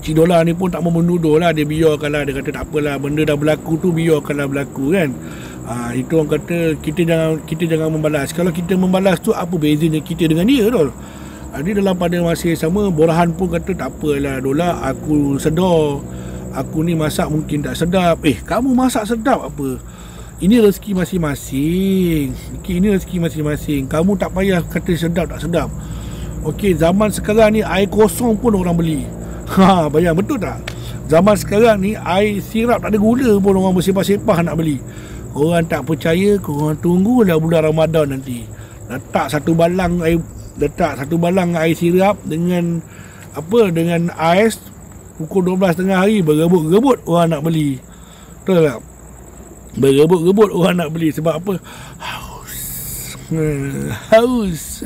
Cik Dola ni pun tak mau menuduh lah. Dia biarkan lah. Dia kata tak apalah, benda dah berlaku tu biarkanlah berlaku kan. Itu orang kata kita jangan membalas. Kalau kita membalas tu, apa bezanya kita dengan dia tu? Jadi dalam pada masa yang sama, Borhan pun kata tak apalah Dola, aku sedar aku ni masak mungkin tak sedap. Kamu masak sedap apa? Ini rezeki masing-masing. Ini rezeki masing-masing. Kamu tak payah kata sedap tak sedap. Okey, zaman sekarang ni air kosong pun orang beli. Bayang betul tak? Zaman sekarang ni air sirap tak ada gula pun orang bersepah-sepah nak beli. Korang tak percaya, korang tunggulah bulan Ramadan nanti. Letak satu balang air sirap dengan ais, pukul 12 tengah hari berebut-rebut orang nak beli. Betul tak? Berebut-rebut orang nak beli. Sebab apa? Haus.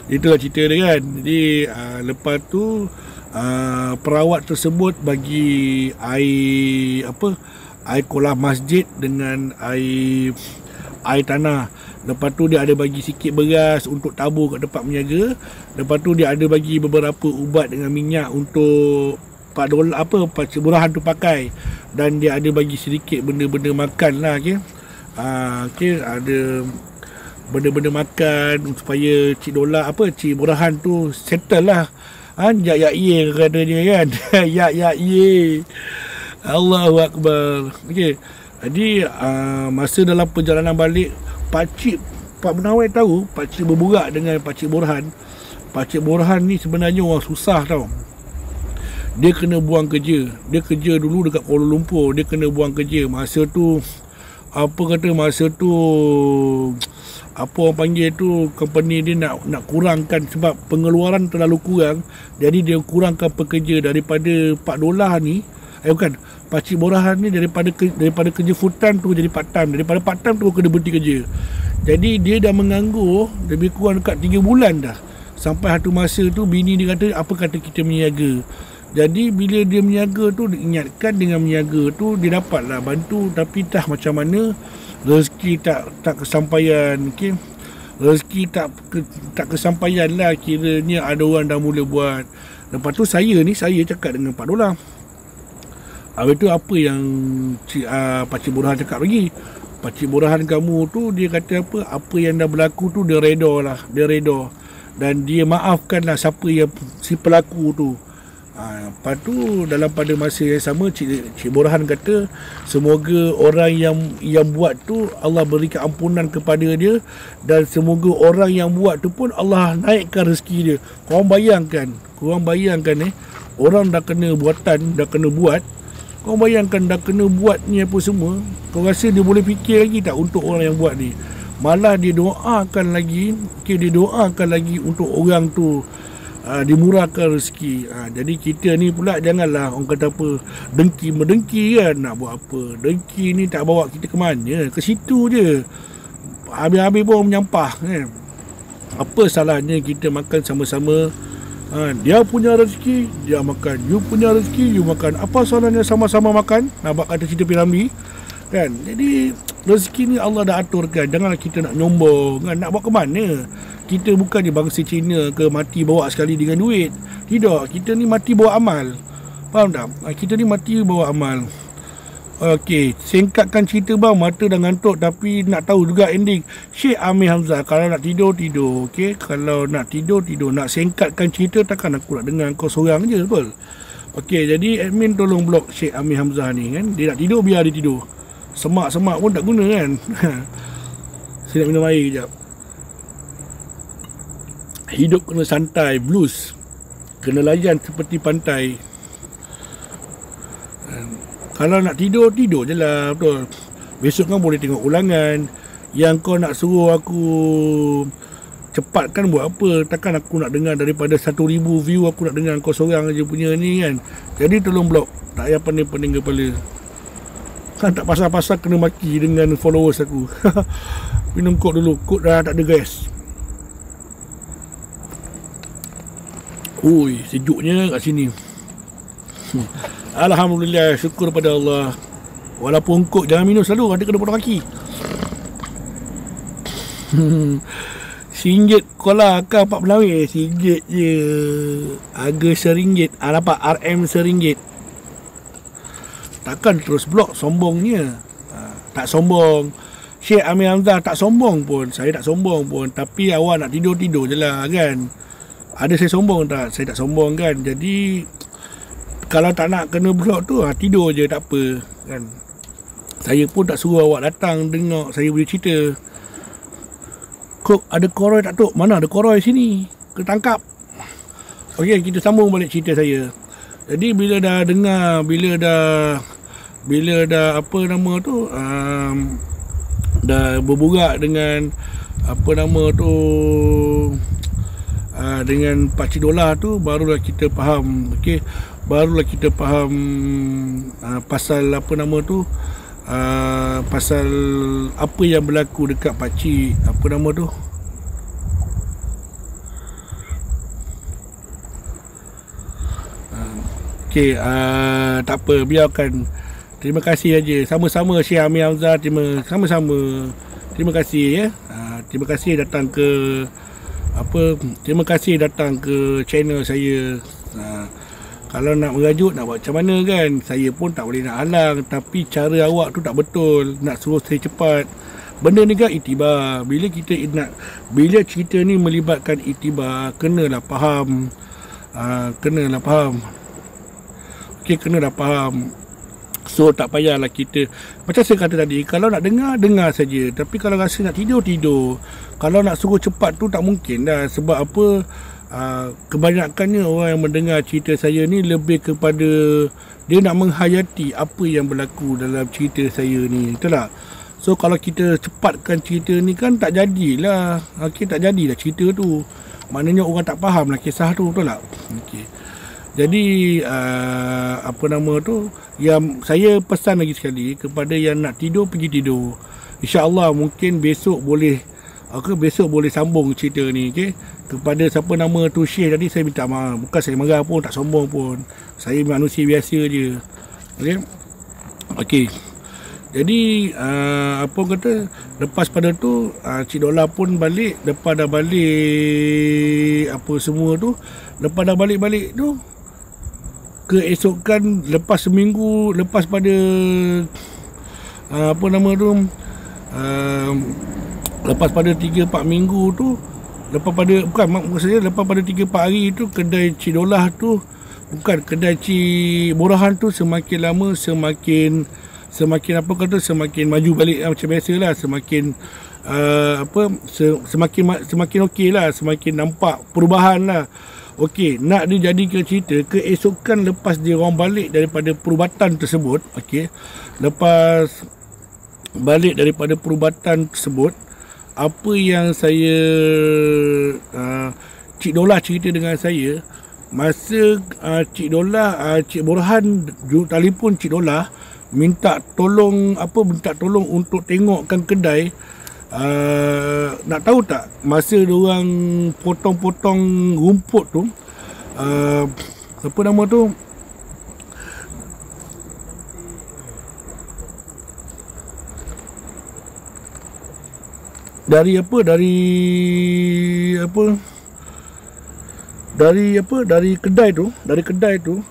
Itulah cerita dia kan. Jadi lepas tu perawat tersebut bagi air kolam masjid dengan air tanah. Lepas tu dia ada bagi sikit beras untuk tabur kat tempat berniaga. Lepas tu dia ada bagi beberapa ubat dengan minyak untuk Pakcik Borhan tu pakai. Dan dia ada bagi sedikit benda-benda makan lah. Ada benda-benda makan supaya Cik Borhan tu settle lah. Ya katanya kan. Ya Allahu Akbar. Okey. Jadi masa dalam perjalanan balik, Pak Menawai tahu Pakcik berburak dengan Pakcik Borhan. Pakcik Borhan ni sebenarnya orang susah tau. Dia kena buang kerja. Dia kerja dulu dekat Kuala Lumpur. Dia kena buang kerja. Masa tu apa orang panggil tu, company dia nak kurangkan sebab pengeluaran terlalu kurang. Jadi dia kurangkan pekerja daripada Pakcik Borhan ni daripada kerja full time tu jadi part time. Daripada part time tu kena berhenti kerja. Jadi dia dah menganggur lebih kurang dekat 3 bulan dah. Sampai satu masa tu bini dia kata, apa kata kita berniaga. Jadi bila dia berniaga tu, dia ingatkan dengan berniaga tu dia dapatlah bantu. Tapi tak macam mana, rezeki tak kesampaian. Rezeki tak kesampaian lah. Kiranya ada orang dah mula buat. Lepas tu saya cakap dengan Pak Dola. Habis tu apa yang Pakcik Borhan cakap lagi? Pakcik Borhan kamu tu dia kata apa yang dah berlaku tu dia reda. Dan dia maafkanlah si pelaku tu. Lepas tu dalam pada masa yang sama Cik Borhan kata semoga orang yang buat tu Allah berikan ampunan kepada dia, dan semoga orang yang buat tu pun Allah naikkan rezeki dia. Korang bayangkan orang dah kena buatan, dah kena buat. Korang bayangkan dah kena buat ni apa semua. Kau rasa dia boleh fikir lagi tak untuk orang yang buat ni? Malah dia doakan lagi, dia doakan lagi untuk orang tu dimurahkan rezeki. Jadi kita ni pula janganlah orang kata apa, dengki-mendengki kan, nak buat apa. Dengki ni tak bawa kita ke mana, ke situ je. Habis-habis pun menyampah kan. Apa salahnya kita makan sama-sama. Dia punya rezeki, dia makan. You punya rezeki, you makan. Apa salahnya sama-sama makan? Nampak kata cerita Piramli kan. Jadi rezeki ni Allah dah aturkan. Janganlah kita nak nyombong kan. Nak buat ke mana? Kita bukannya bangsa Cina ke mati bawa sekali dengan duit. Tidak, kita ni mati bawa amal. Faham tak? Kita ni mati bawa amal. Okey, singkatkan cerita bang, mata dah ngantuk tapi nak tahu juga ending. Syekh Amir Hamzah, kalau nak tidur, tidur. Okey, kalau nak tidur, tidur. Nak singkatkan cerita, takkan aku nak dengar kau seorang je, betul? Okey, jadi admin tolong blok Syekh Amir Hamzah ni kan. Dia nak tidur, biar dia tidur. Semak-semak pun tak guna kan. Saya nak minum air kejap. Hidup kena santai, blues kena layan seperti pantai. Kalau nak tidur, tidur je lah, betul. Besok kan boleh tengok ulangan. Yang kau nak suruh aku cepatkan buat apa? Takkan aku nak dengar daripada 1,000 view, aku nak dengar kau seorang je punya ni kan. Jadi tolong blok. Tak payah pening-pening kepala. Kan tak pasal-pasal kena maki dengan followers aku. Minum kod dulu. Kod dah tak ada gas. Ui, sejuknya kat sini. Alhamdulillah, syukur pada Allah. Walaupun kod jangan minum selalu, ada kena potong kaki. RM1 kola kan 4 pelawin, RM1 je. Harga RM1. Dapat RM RM1. Takkan terus blok sombongnya. Tak sombong. Syekh Amir Hamzah tak sombong pun. Saya tak sombong pun. Tapi awak nak tidur-tidur je lah kan. Ada saya sombong tak? Saya tak sombong kan. Jadi kalau tak nak kena blok tu, tidur je tak apa kan. Saya pun tak suruh awak datang dengar saya boleh cerita. Kok ada koroi tak tok? Mana ada koroi sini? Kena tangkap. Okey, kita sambung balik cerita saya. Jadi bila dah dengar, bila dah apa nama tu, dah berburak dengan apa nama tu, dengan Pak Cik Dolah tu, barulah kita faham. Okey, barulah kita faham pasal apa nama tu, pasal apa yang berlaku dekat Pak Cik apa nama tu. Okey, tak apa, biarkan. Terima kasih aja. Sama-sama Syekh Amir Hamzah, terima kasih ya. Terima kasih datang ke terima kasih datang ke channel saya. Kalau nak merajuk, nak buat macam mana kan, saya pun tak boleh nak halang. Tapi cara awak tu tak betul, nak suruh saya cepat. Benda ni kan iktibar. Bila cerita ni melibatkan iktibar, kenalah faham. Okey, kenalah faham. So tak payahlah kita, macam saya kata tadi, kalau nak dengar saja. Tapi kalau rasa nak tidur. Kalau nak suruh cepat tu tak mungkin dah. Sebab apa, kebanyakannya orang yang mendengar cerita saya ni lebih kepada dia nak menghayati apa yang berlaku dalam cerita saya ni, betul tak? So kalau kita cepatkan cerita ni kan tak jadilah. Okey, tak jadilah cerita tu. Maknanya orang tak faham lah kisah tu, betul tak? Okey. Jadi apa nama tu, yang saya pesan lagi sekali kepada yang nak tidur, pergi tidur. InsyaAllah mungkin besok boleh sambung cerita ni. Okay? Kepada siapa nama tu Syekh tadi, saya minta maaf. Bukan saya marah pun, tak sombong pun. Saya manusia biasa je. Okey. Jadi apa kata, lepas pada tu Cik Dolah pun balik. Lepas dah balik apa semua tu, lepas dah balik tu, keesokan lepas seminggu, lepas pada apa nama tu, lepas pada 3-4 minggu tu, lepas pada 3-4 hari tu, kedai Cik Dolah tu bukan, kedai Cik Borhan tu semakin lama semakin apa kata, semakin maju balik lah, macam biasalah, semakin semakin okey lah, semakin nampak perubahan lah. Okey, nak dijadikan cerita, keesokan lepas dia orang balik daripada perubatan tersebut, okey, lepas balik daripada perubatan tersebut, apa yang saya Cik Dolah cerita dengan saya, masa Cik Dolah, Cik Borhan telefon Cik Dolah minta tolong untuk tengokkan kedai. Nak tahu tak, masa diorang potong-potong rumput tu, apa nama tu, dari kedai tu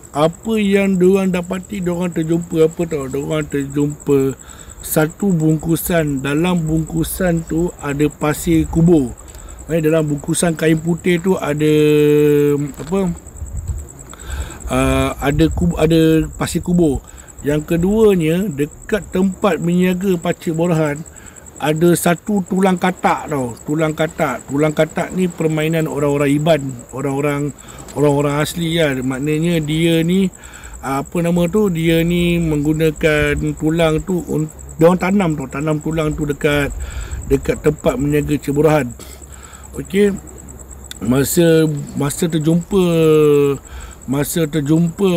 apa yang diorang dapati, diorang terjumpa apa tau, diorang terjumpa satu bungkusan. Dalam bungkusan tu ada pasir kubur. Dalam bungkusan kain putih tu ada ada pasir kubur. Yang keduanya, dekat tempat menjaga Pakcik Borhan ada satu tulang katak tau. Tulang katak ni permainan orang-orang Iban, orang-orang asli lah. Maknanya dia ni dia ni menggunakan tulang tu, dia orang tanam tulang tu dekat tempat menjaga Cik Borhan. Okey, masa terjumpa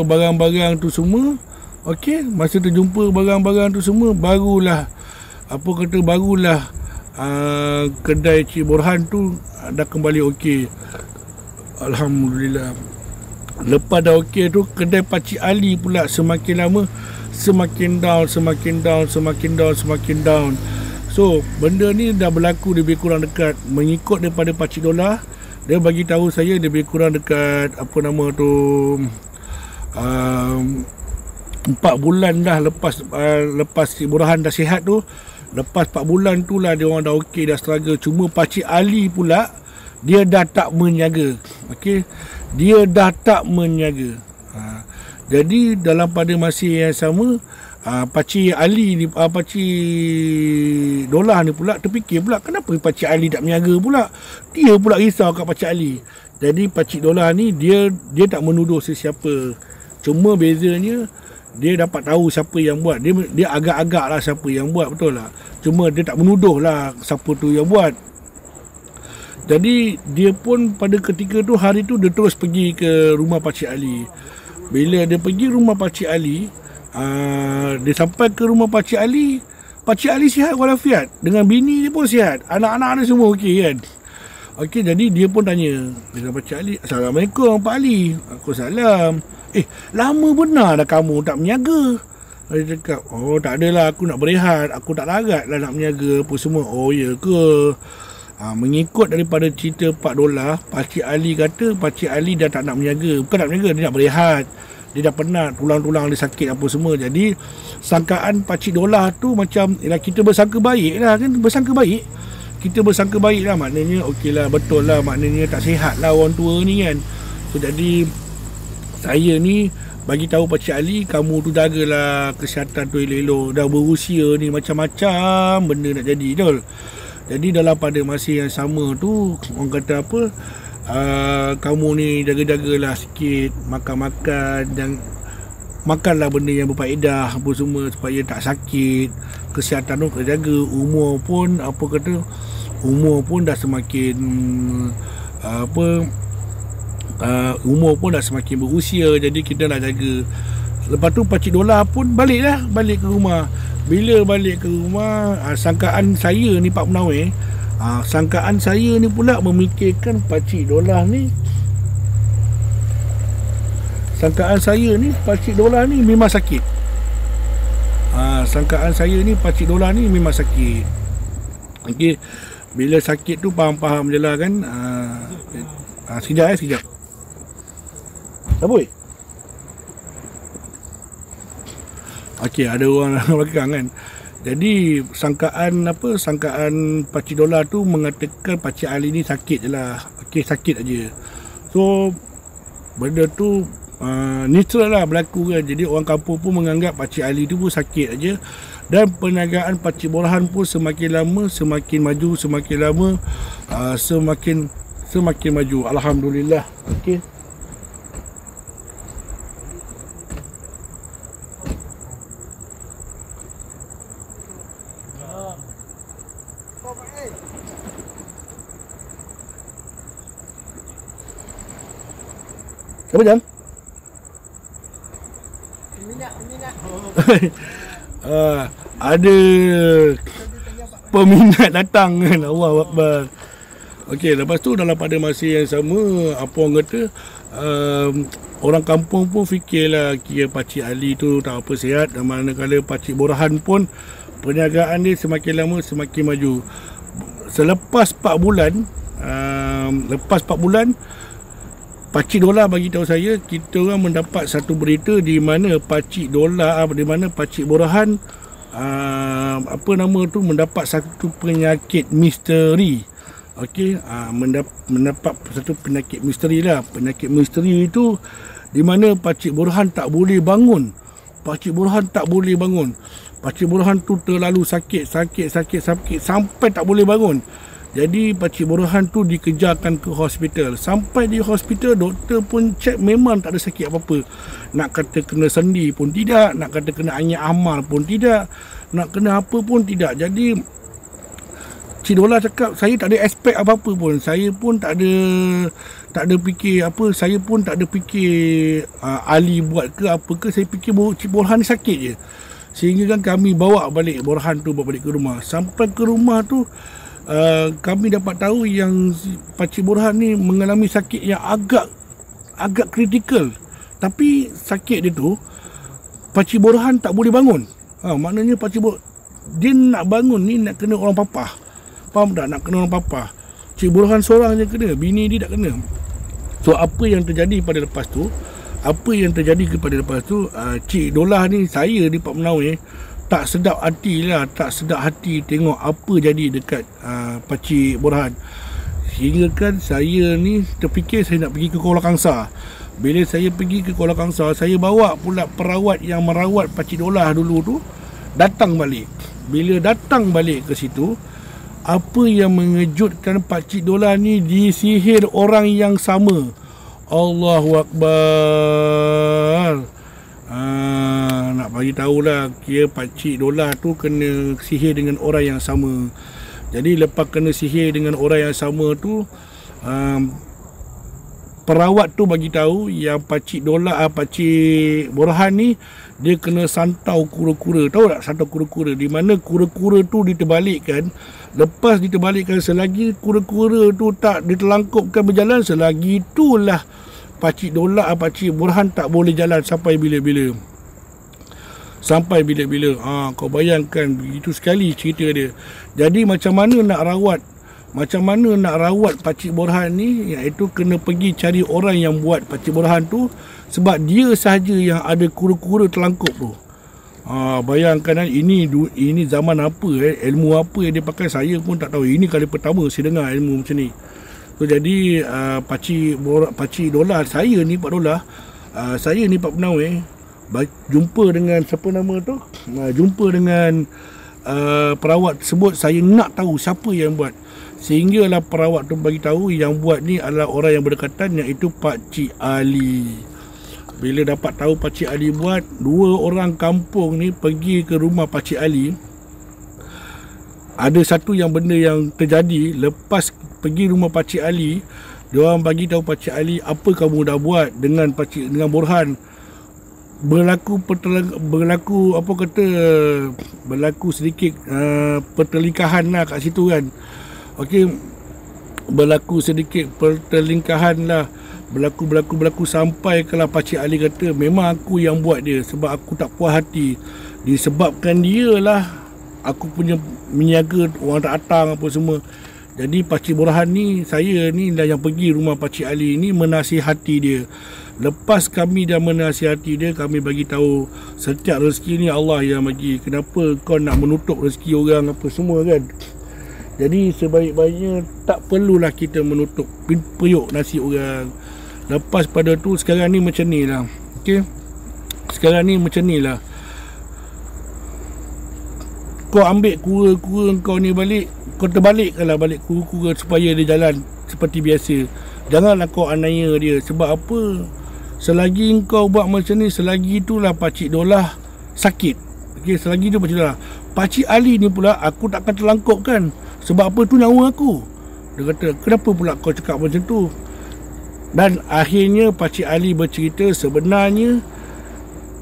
barang-barang tu semua, okey, barulah kedai Cik Borhan tu dah kembali okey. Alhamdulillah. Lepas dah okey tu, kedai Pakcik Ali pula semakin lama semakin down. So benda ni dah berlaku lebih kurang dekat, mengikut daripada Pakcik Dolah, dia bagi tahu saya lebih kurang dekat 4 bulan dah lepas Cik Borhan dah sihat tu. Lepas 4 bulan tu lah dia orang dah okey, dah struggle. Cuma Pakcik Ali pula dia dah tak menjaga. Okey, dia dah tak menjaga. Jadi dalam pada masa yang sama, Pakcik Ali ni, Pakcik Dolah ni pula terfikir pula, kenapa Pakcik Ali tak menjaga pula? Dia pula risau kat Pakcik Ali. Jadi Pakcik Dolah ni dia tak menuduh sesiapa. Cuma bezanya dia dapat tahu siapa yang buat. Dia agak-agak lah siapa yang buat, betul lah. Cuma dia tak menuduh lah siapa tu yang buat. Jadi dia pun pada ketika tu, hari tu dia terus pergi ke rumah Pakcik Ali. Bila dia pergi rumah Pakcik Ali, dia sampai ke rumah Pakcik Ali sihat walafiat, dengan bini dia pun sihat, anak-anak dia semua okey kan. Okey, jadi dia pun tanya dengan Pakcik Ali, "Assalamualaikum Pak Ali." "Aku salam." Lama benar dah kamu tak menjaga?" Dia cakap, "Oh, tak adalah, aku nak berehat, aku tak larat lah nak menjaga apa semua." "Oh, ya ke?" Mengikut daripada cerita Pak Dolah, Pakcik Ali kata Pakcik Ali dah tak nak menjaga. Bukan nak menjaga, dia nak berehat. Dia dah penat, tulang-tulang dia sakit apa semua. Jadi sangkaan Pakcik Dolah tu macam, kita bersangka baik lah kan. Kita bersangka baik lah, maknanya okey lah, betul lah, maknanya tak sihat lah orang tua ni kan. So jadi saya ni bagi tahu Pakcik Ali, kamu tu jagalah kesihatan tu elok-elok. Dah berusia ni macam-macam benda nak jadi, betul. Jadi dalam pada masa yang sama tu, orang kata apa, kamu ni jaga-jagalah sikit, makan-makan, dan makanlah benda yang berfaedah apa semua supaya tak sakit. Kesihatan tu kena jaga. Umur pun dah semakin semakin berusia, jadi kita nak jaga. Lepas tu Pakcik Dolah pun balik ke rumah. Bila balik ke rumah, sangkaan saya ni Pak Munawir, sangkaan saya ni pula memikirkan Pakcik Dolah ni, memang sakit. Sangkaan saya ni Pakcik Dolah ni memang sakit. Okey, bila sakit tu faham-faham je lah kan. Sekejap. Apa? Okey, ada orang belakang kan. Jadi sangkaan Pakcik Dolah tu mengatakan Pakcik Ali ni sakit je lah. Okey, sakit aja. So benda tu neutral lah berlaku kan. Jadi orang kampung pun menganggap Pakcik Ali tu pun sakit aja. Dan perniagaan Pakcik Borhan pun semakin lama semakin maju, semakin lama semakin maju. Alhamdulillah. Okey. Siapa Jam? Ada peminat datang kan. Allahu Akbar. Okey, lepas tu dalam pada masa yang sama, apa orang kata, orang kampung pun fikirlah kira Pakcik Ali tu tak apa sihat, dan manakala Pakcik Borhan pun perniagaan dia semakin lama semakin maju. Selepas 4 bulan, Pakcik Dolar bagi tahu saya, kita orang mendapat satu berita di mana Pakcik Borhan mendapat satu penyakit misteri. Okey, mendapat satu penyakit misteri lah. Penyakit misteri itu di mana Pakcik Borhan tak boleh bangun. Pakcik Borhan tu terlalu sakit sampai tak boleh bangun. Jadi Pakcik Borhan tu dikejarkan ke hospital. Sampai di hospital, doktor pun cek memang tak ada sakit apa-apa. Nak kata kena sendi pun tidak, nak kata kena anyak amal pun tidak, nak kena apa pun tidak. Jadi Cik Dola cakap, saya tak ada expect apa-apa pun. Saya pun tak ada fikir apa. Saya pun tak ada fikir Ali buat ke apa ke. Saya fikir Cik Borhan ni sakit je. Sehingga kan kami bawa balik Borhan tu, bawa balik ke rumah. Sampai ke rumah tu, kami dapat tahu yang Pakcik Borhan ni mengalami sakit yang agak kritikal. Tapi sakit dia tu, Pakcik Borhan tak boleh bangun. Maknanya Pakcik Borhan, dia nak bangun ni nak kena orang papah. Faham tak? Nak kena orang papah. Cik Borhan seorang je kena, bini dia tak kena. So apa yang terjadi pada lepas tu, Cik Dolah ni, saya di Pak Menawir, tak sedap hati tengok apa jadi dekat Pakcik Borhan. Sehingga kan saya ni terfikir saya nak pergi ke Kuala Kangsar. Bila saya pergi ke Kuala Kangsar, saya bawa pula perawat yang merawat Pakcik Dolah dulu tu datang balik. Bila datang balik ke situ, apa yang mengejutkan Pakcik Dolah ni disihir orang yang sama. Allahu Akbar. Nak bagi tahulah, kira Pakcik Dolah tu kena sihir dengan orang yang sama. Jadi lepas kena sihir dengan orang yang sama tu, perawat tu bagi tahu yang Pakcik Borhan ni dia kena santau kura-kura. Tahu tak santau kura-kura? Di mana kura-kura tu diterbalikkan. Lepas diterbalikkan, selagi kura-kura tu tak ditelangkupkan berjalan, selagi itulah Pakcik Borhan tak boleh jalan sampai bila-bila. Kau bayangkan, begitu sekali cerita dia. Jadi macam mana nak rawat Pakcik Borhan ni, iaitu kena pergi cari orang yang buat Pakcik Borhan tu, sebab dia sahaja yang ada kura-kura terlangkup tu. Bayangkan ini zaman apa, ilmu apa yang dia pakai, saya pun tak tahu. Ini kali pertama saya dengar ilmu macam ni. So jadi Pakcik Dolah, saya ni Pak Dolah, saya ni Pak Menawir, jumpa dengan siapa nama tu, jumpa dengan perawat tersebut. Saya nak tahu siapa yang buat. Sehinggalah perawat tu bagi tahu yang buat ni adalah orang yang berdekatan, iaitu Pakcik Ali. Bila dapat tahu Pakcik Ali buat, 2 orang kampung ni pergi ke rumah Pakcik Ali. Ada satu yang benda yang terjadi lepas pergi rumah Pakcik Ali, dia orang bagi tahu Pakcik Ali, apa kamu dah buat dengan Borhan. Berlaku sedikit pertelingkahan lah kat situ kan. Okey, berlaku sedikit pertelingkahan lah. Berlaku sampai kalau Pakcik Ali kata memang aku yang buat dia, sebab aku tak puas hati. Disebabkan dia lah aku punya menjaga orang tak datang apa semua. Jadi Pakcik Borhan ni, saya ni dah yang pergi rumah Pakcik Ali ni menasihati dia. Lepas kami dah menasihati dia, kami bagi tahu setiap rezeki ni Allah yang bagi. Kenapa kau nak menutup rezeki orang apa semua kan? Jadi sebaik-baiknya tak perlulah kita menutup periuk nasi orang. Lepas pada tu sekarang ni macam ni lah. Okey, sekarang ni macam ni lah. Kau ambil kura-kura kau ni balik, kau terbalikkanlah balik kura-kura supaya dia jalan seperti biasa. Janganlah kau aniaya dia. Sebab apa? Selagi kau buat macam ni, selagi itulah Pakcik Dolah sakit. Okey, selagi tu Pakcik Dolah. Pakcik Ali ni pula aku takkan terlangkupkan. Sebab apa? Tu nyawa aku. Dia kata, kenapa pula kau cakap macam tu? Dan akhirnya Pakcik Ali bercerita sebenarnya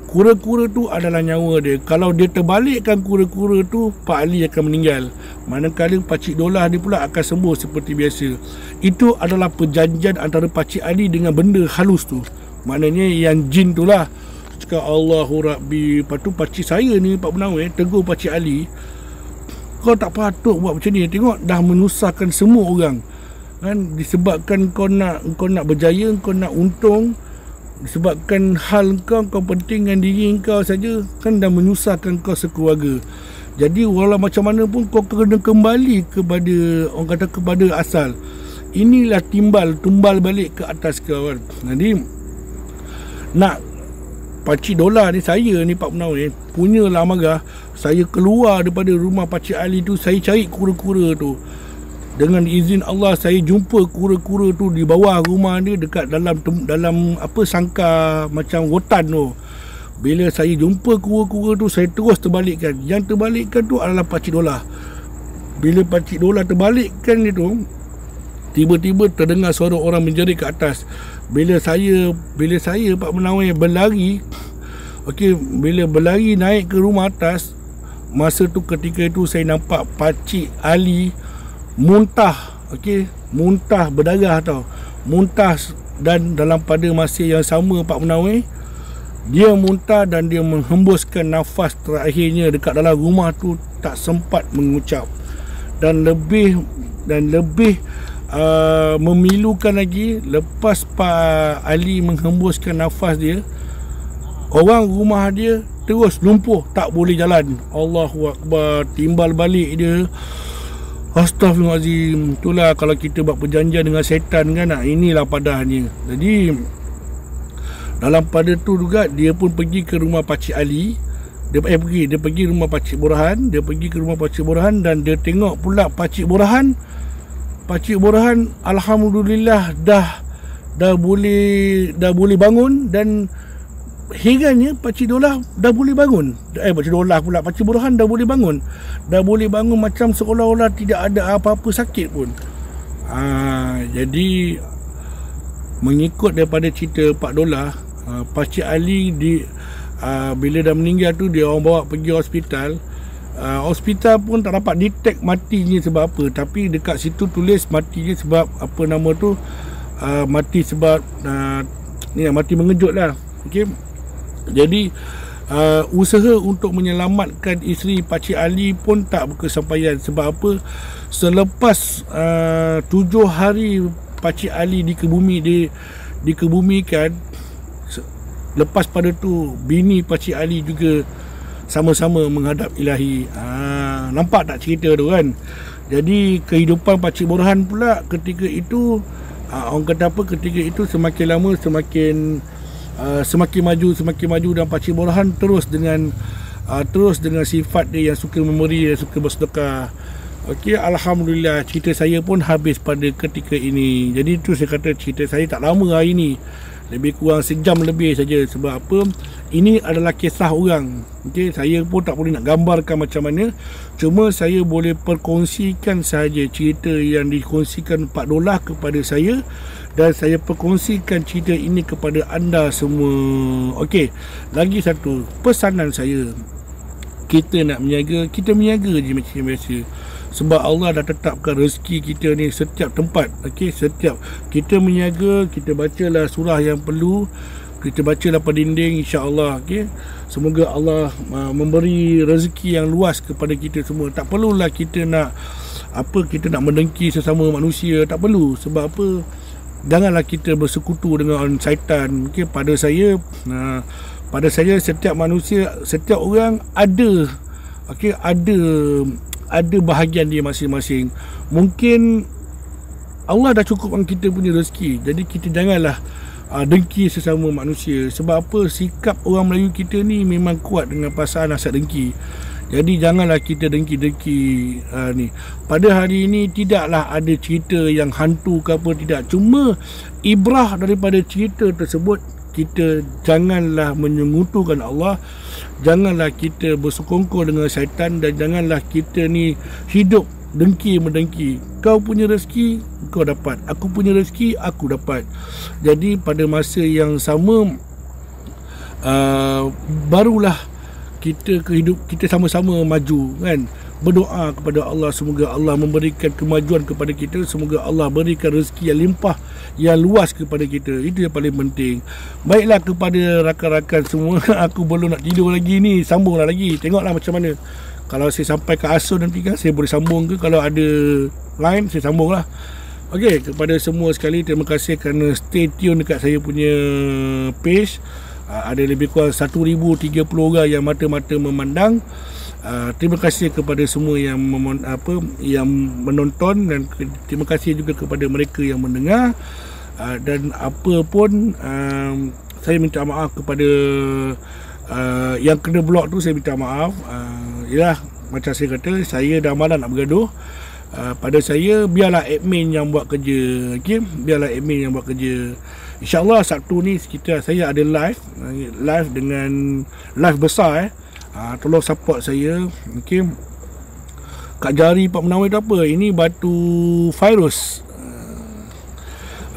kura-kura tu adalah nyawa dia. Kalau dia terbalikkan kura-kura tu, Pak Ali akan meninggal. Manakala Pakcik Dolah dia pula akan sembuh seperti biasa. Itu adalah perjanjian antara Pakcik Ali dengan benda halus tu. Maknanya yang jin tu lah. Cakap Allahu Rabbi. Lepas tu pakcik saya ni, Pak Munawir, tegur Pakcik Ali, kau tak patut buat macam ni. Tengok dah menyusahkan semua orang kan. Disebabkan kau nak berjaya, kau nak untung, disebabkan hal kau pentingkan diri kau saja, kan dah menyusahkan kau sekeluarga. Jadi walau macam mana pun kau kena kembali kepada, orang kata, kepada asal. Inilah tumbal balik ke atas kau kan. Jadi nak Pakcik Dolah ni, saya ni Pak Munawir punyalah amarah. Saya keluar daripada rumah Pakcik Ali tu, saya cari kura-kura tu. Dengan izin Allah, saya jumpa kura-kura tu di bawah rumah dia, dekat dalam apa, sangkar macam rotan tu. Bila saya jumpa kura-kura tu, saya terus terbalikkan. Yang terbalikkan tu adalah Pakcik Dolah. Bila Pakcik Dolah terbalikkan dia tu, tiba-tiba terdengar suara orang menjerit ke atas. Bila saya Pak Munawir berlari, okey, bila berlari naik ke rumah atas, masa tu ketika itu saya nampak Pakcik Ali muntah, okey, muntah berdarah tau, muntah. Dan dalam pada masa yang sama Pak Munawir, dia muntah dan dia menghembuskan nafas terakhirnya dekat dalam rumah tu, tak sempat mengucap. Dan lebih memilukan lagi, lepas Pak Ali menghembuskan nafas dia, orang rumah dia terus lumpuh, tak boleh jalan. Allahu Akbar. Timbal balik dia, Astaghfirullahaladzim. Itulah kalau kita buat perjanjian dengan syaitan kan, inilah padahnya. Jadi dalam pada tu juga dia pun pergi ke rumah Pakcik Ali. Dia pergi rumah Pakcik Borhan. Dia pergi ke rumah Pakcik Borhan dan dia tengok pula Pakcik Borhan alhamdulillah dah boleh bangun. Dan herannya Pakcik Dolah dah boleh bangun. Pakcik Dolah pula, Pakcik Borhan dah boleh bangun. Dah boleh bangun macam seolah-olah tidak ada apa-apa sakit pun. Jadi mengikut daripada cerita Pak Dolah, Pakcik Ali bila dah meninggal tu, dia orang bawa pergi hospital. Hospital pun tak dapat detect matinya sebab apa. Tapi dekat situ tulis matinya sebab apa nama tu, mati sebab mati mengejut lah. Okay. Jadi usaha untuk menyelamatkan isteri Pakcik Ali pun tak berkesampaian. Sebab apa? Selepas 7 hari Pakcik Ali dikebumikan, lepas pada tu bini Pakcik Ali juga sama-sama menghadap ilahi. Nampak tak cerita tu kan? Jadi kehidupan Pakcik Borhan pula ketika itu, orang kata apa, ketika itu semakin lama semakin maju, dan Pakcik Borhan terus dengan sifat dia yang suka memberi, yang suka bersedekah. Okey, alhamdulillah cerita saya pun habis pada ketika ini. Jadi tu saya kata cerita saya tak lama hari ni, lebih kurang sejam lebih saja. Sebab apa? Ini adalah kisah orang. Okey, saya pun tak boleh nak gambarkan macam mana. Cuma saya boleh perkongsikan sahaja cerita yang dikongsikan Pak Dolah kepada saya, dan saya perkongsikan cerita ini kepada anda semua. Okey, lagi satu pesanan saya, kita nak menjaga, kita menjaga je macam biasa. Sebab Allah dah tetapkan rezeki kita ni setiap tempat. Okey, setiap kita menjaga, kita bacalah surah yang perlu, kita bacalah pada dinding, insya-Allah. Okey, semoga Allah memberi rezeki yang luas kepada kita semua. Tak perlulah kita nak mendengki sesama manusia, tak perlu. Sebab apa? Janganlah kita bersekutu dengan syaitan. Okey, pada saya setiap manusia, setiap orang ada, okey, ada bahagian dia masing-masing. Mungkin Allah dah cukupkan kita punya rezeki, jadi kita janganlah dengki sesama manusia. Sebab apa? Sikap orang Melayu kita ni memang kuat dengan perasaan hasad dengki. Jadi janganlah kita dengki-dengki ni. Pada hari ini tidaklah ada cerita yang hantu ke apa, tidak. Cuma ibrah daripada cerita tersebut, kita janganlah menyekutukan Allah, janganlah kita bersekutu dengan syaitan, dan janganlah kita ni hidup dengki mendengki. Kau punya rezeki kau dapat, aku punya rezeki aku dapat. Jadi pada masa yang sama barulah kita sama-sama maju kan. Berdoa kepada Allah, semoga Allah memberikan kemajuan kepada kita, semoga Allah berikan rezeki yang limpah, yang luas kepada kita. Itu yang paling penting. Baiklah kepada rakan-rakan semua, aku belum nak tidur lagi ni, sambunglah lagi, tengoklah macam mana. Kalau saya sampai ke asur nanti kan, saya boleh sambung ke. Kalau ada line, saya sambung lah. Okey, kepada semua sekali, terima kasih kerana stay tune dekat saya punya page. Ada lebih kurang 1030 orang yang mata-mata memandang. Terima kasih kepada semua yang yang menonton, dan terima kasih juga kepada mereka yang mendengar. Dan apa pun, saya minta maaf kepada yang kena blok tu, saya minta maaf. Yalah, macam saya kata, saya dah malas nak bergaduh. Pada saya, biarlah admin yang buat kerja. Okay? Biarlah admin yang buat kerja. InsyaAllah Sabtu ni saya ada live dengan live besar. Tolong support saya. Okay. Kat jari Pak Menawar tu apa? Ini batu virus.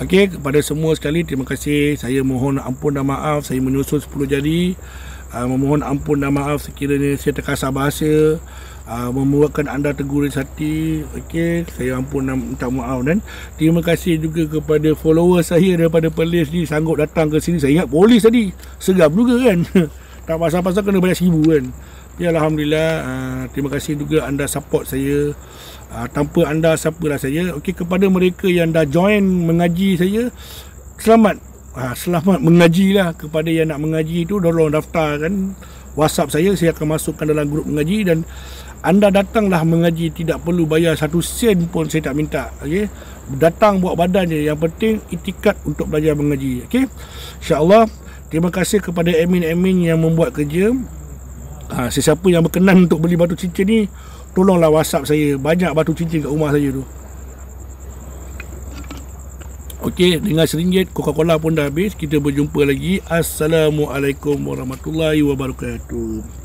Okey, kepada semua sekali terima kasih. Saya mohon ampun dan maaf saya menyusun 10 jari. Memohon ampun dan maaf sekiranya saya terkasar bahasa, membuatkan anda terguris hati. Okey, saya ampun dan minta maaf. Dan terima kasih juga kepada follower saya daripada Perlis ni, sanggup datang ke sini. Saya ingat polis tadi, seram juga kan. Tak pasal-pasal kena bayar 1000 kan. Ya, Alhamdulillah. Terima kasih juga anda support saya. Tanpa anda, siapalah saya. Okey, kepada mereka yang dah join mengaji saya, selamat. Selamat mengaji lah. Kepada yang nak mengaji tu, tolong daftarkan WhatsApp saya akan masukkan dalam grup mengaji. Dan anda datanglah mengaji, tidak perlu bayar 1 sen pun, saya tak minta. Okey, datang buat badan je, yang penting itikad untuk belajar mengaji. Okey, InsyaAllah. Terima kasih kepada admin-admin yang membuat kerja. Sesiapa yang berkenan untuk beli batu cincin ni, tolonglah WhatsApp saya. Banyak batu cincin kat rumah saya tu. Okey, dengan RM1 Coca-Cola pun dah habis. Kita berjumpa lagi. Assalamualaikum warahmatullahi wabarakatuh.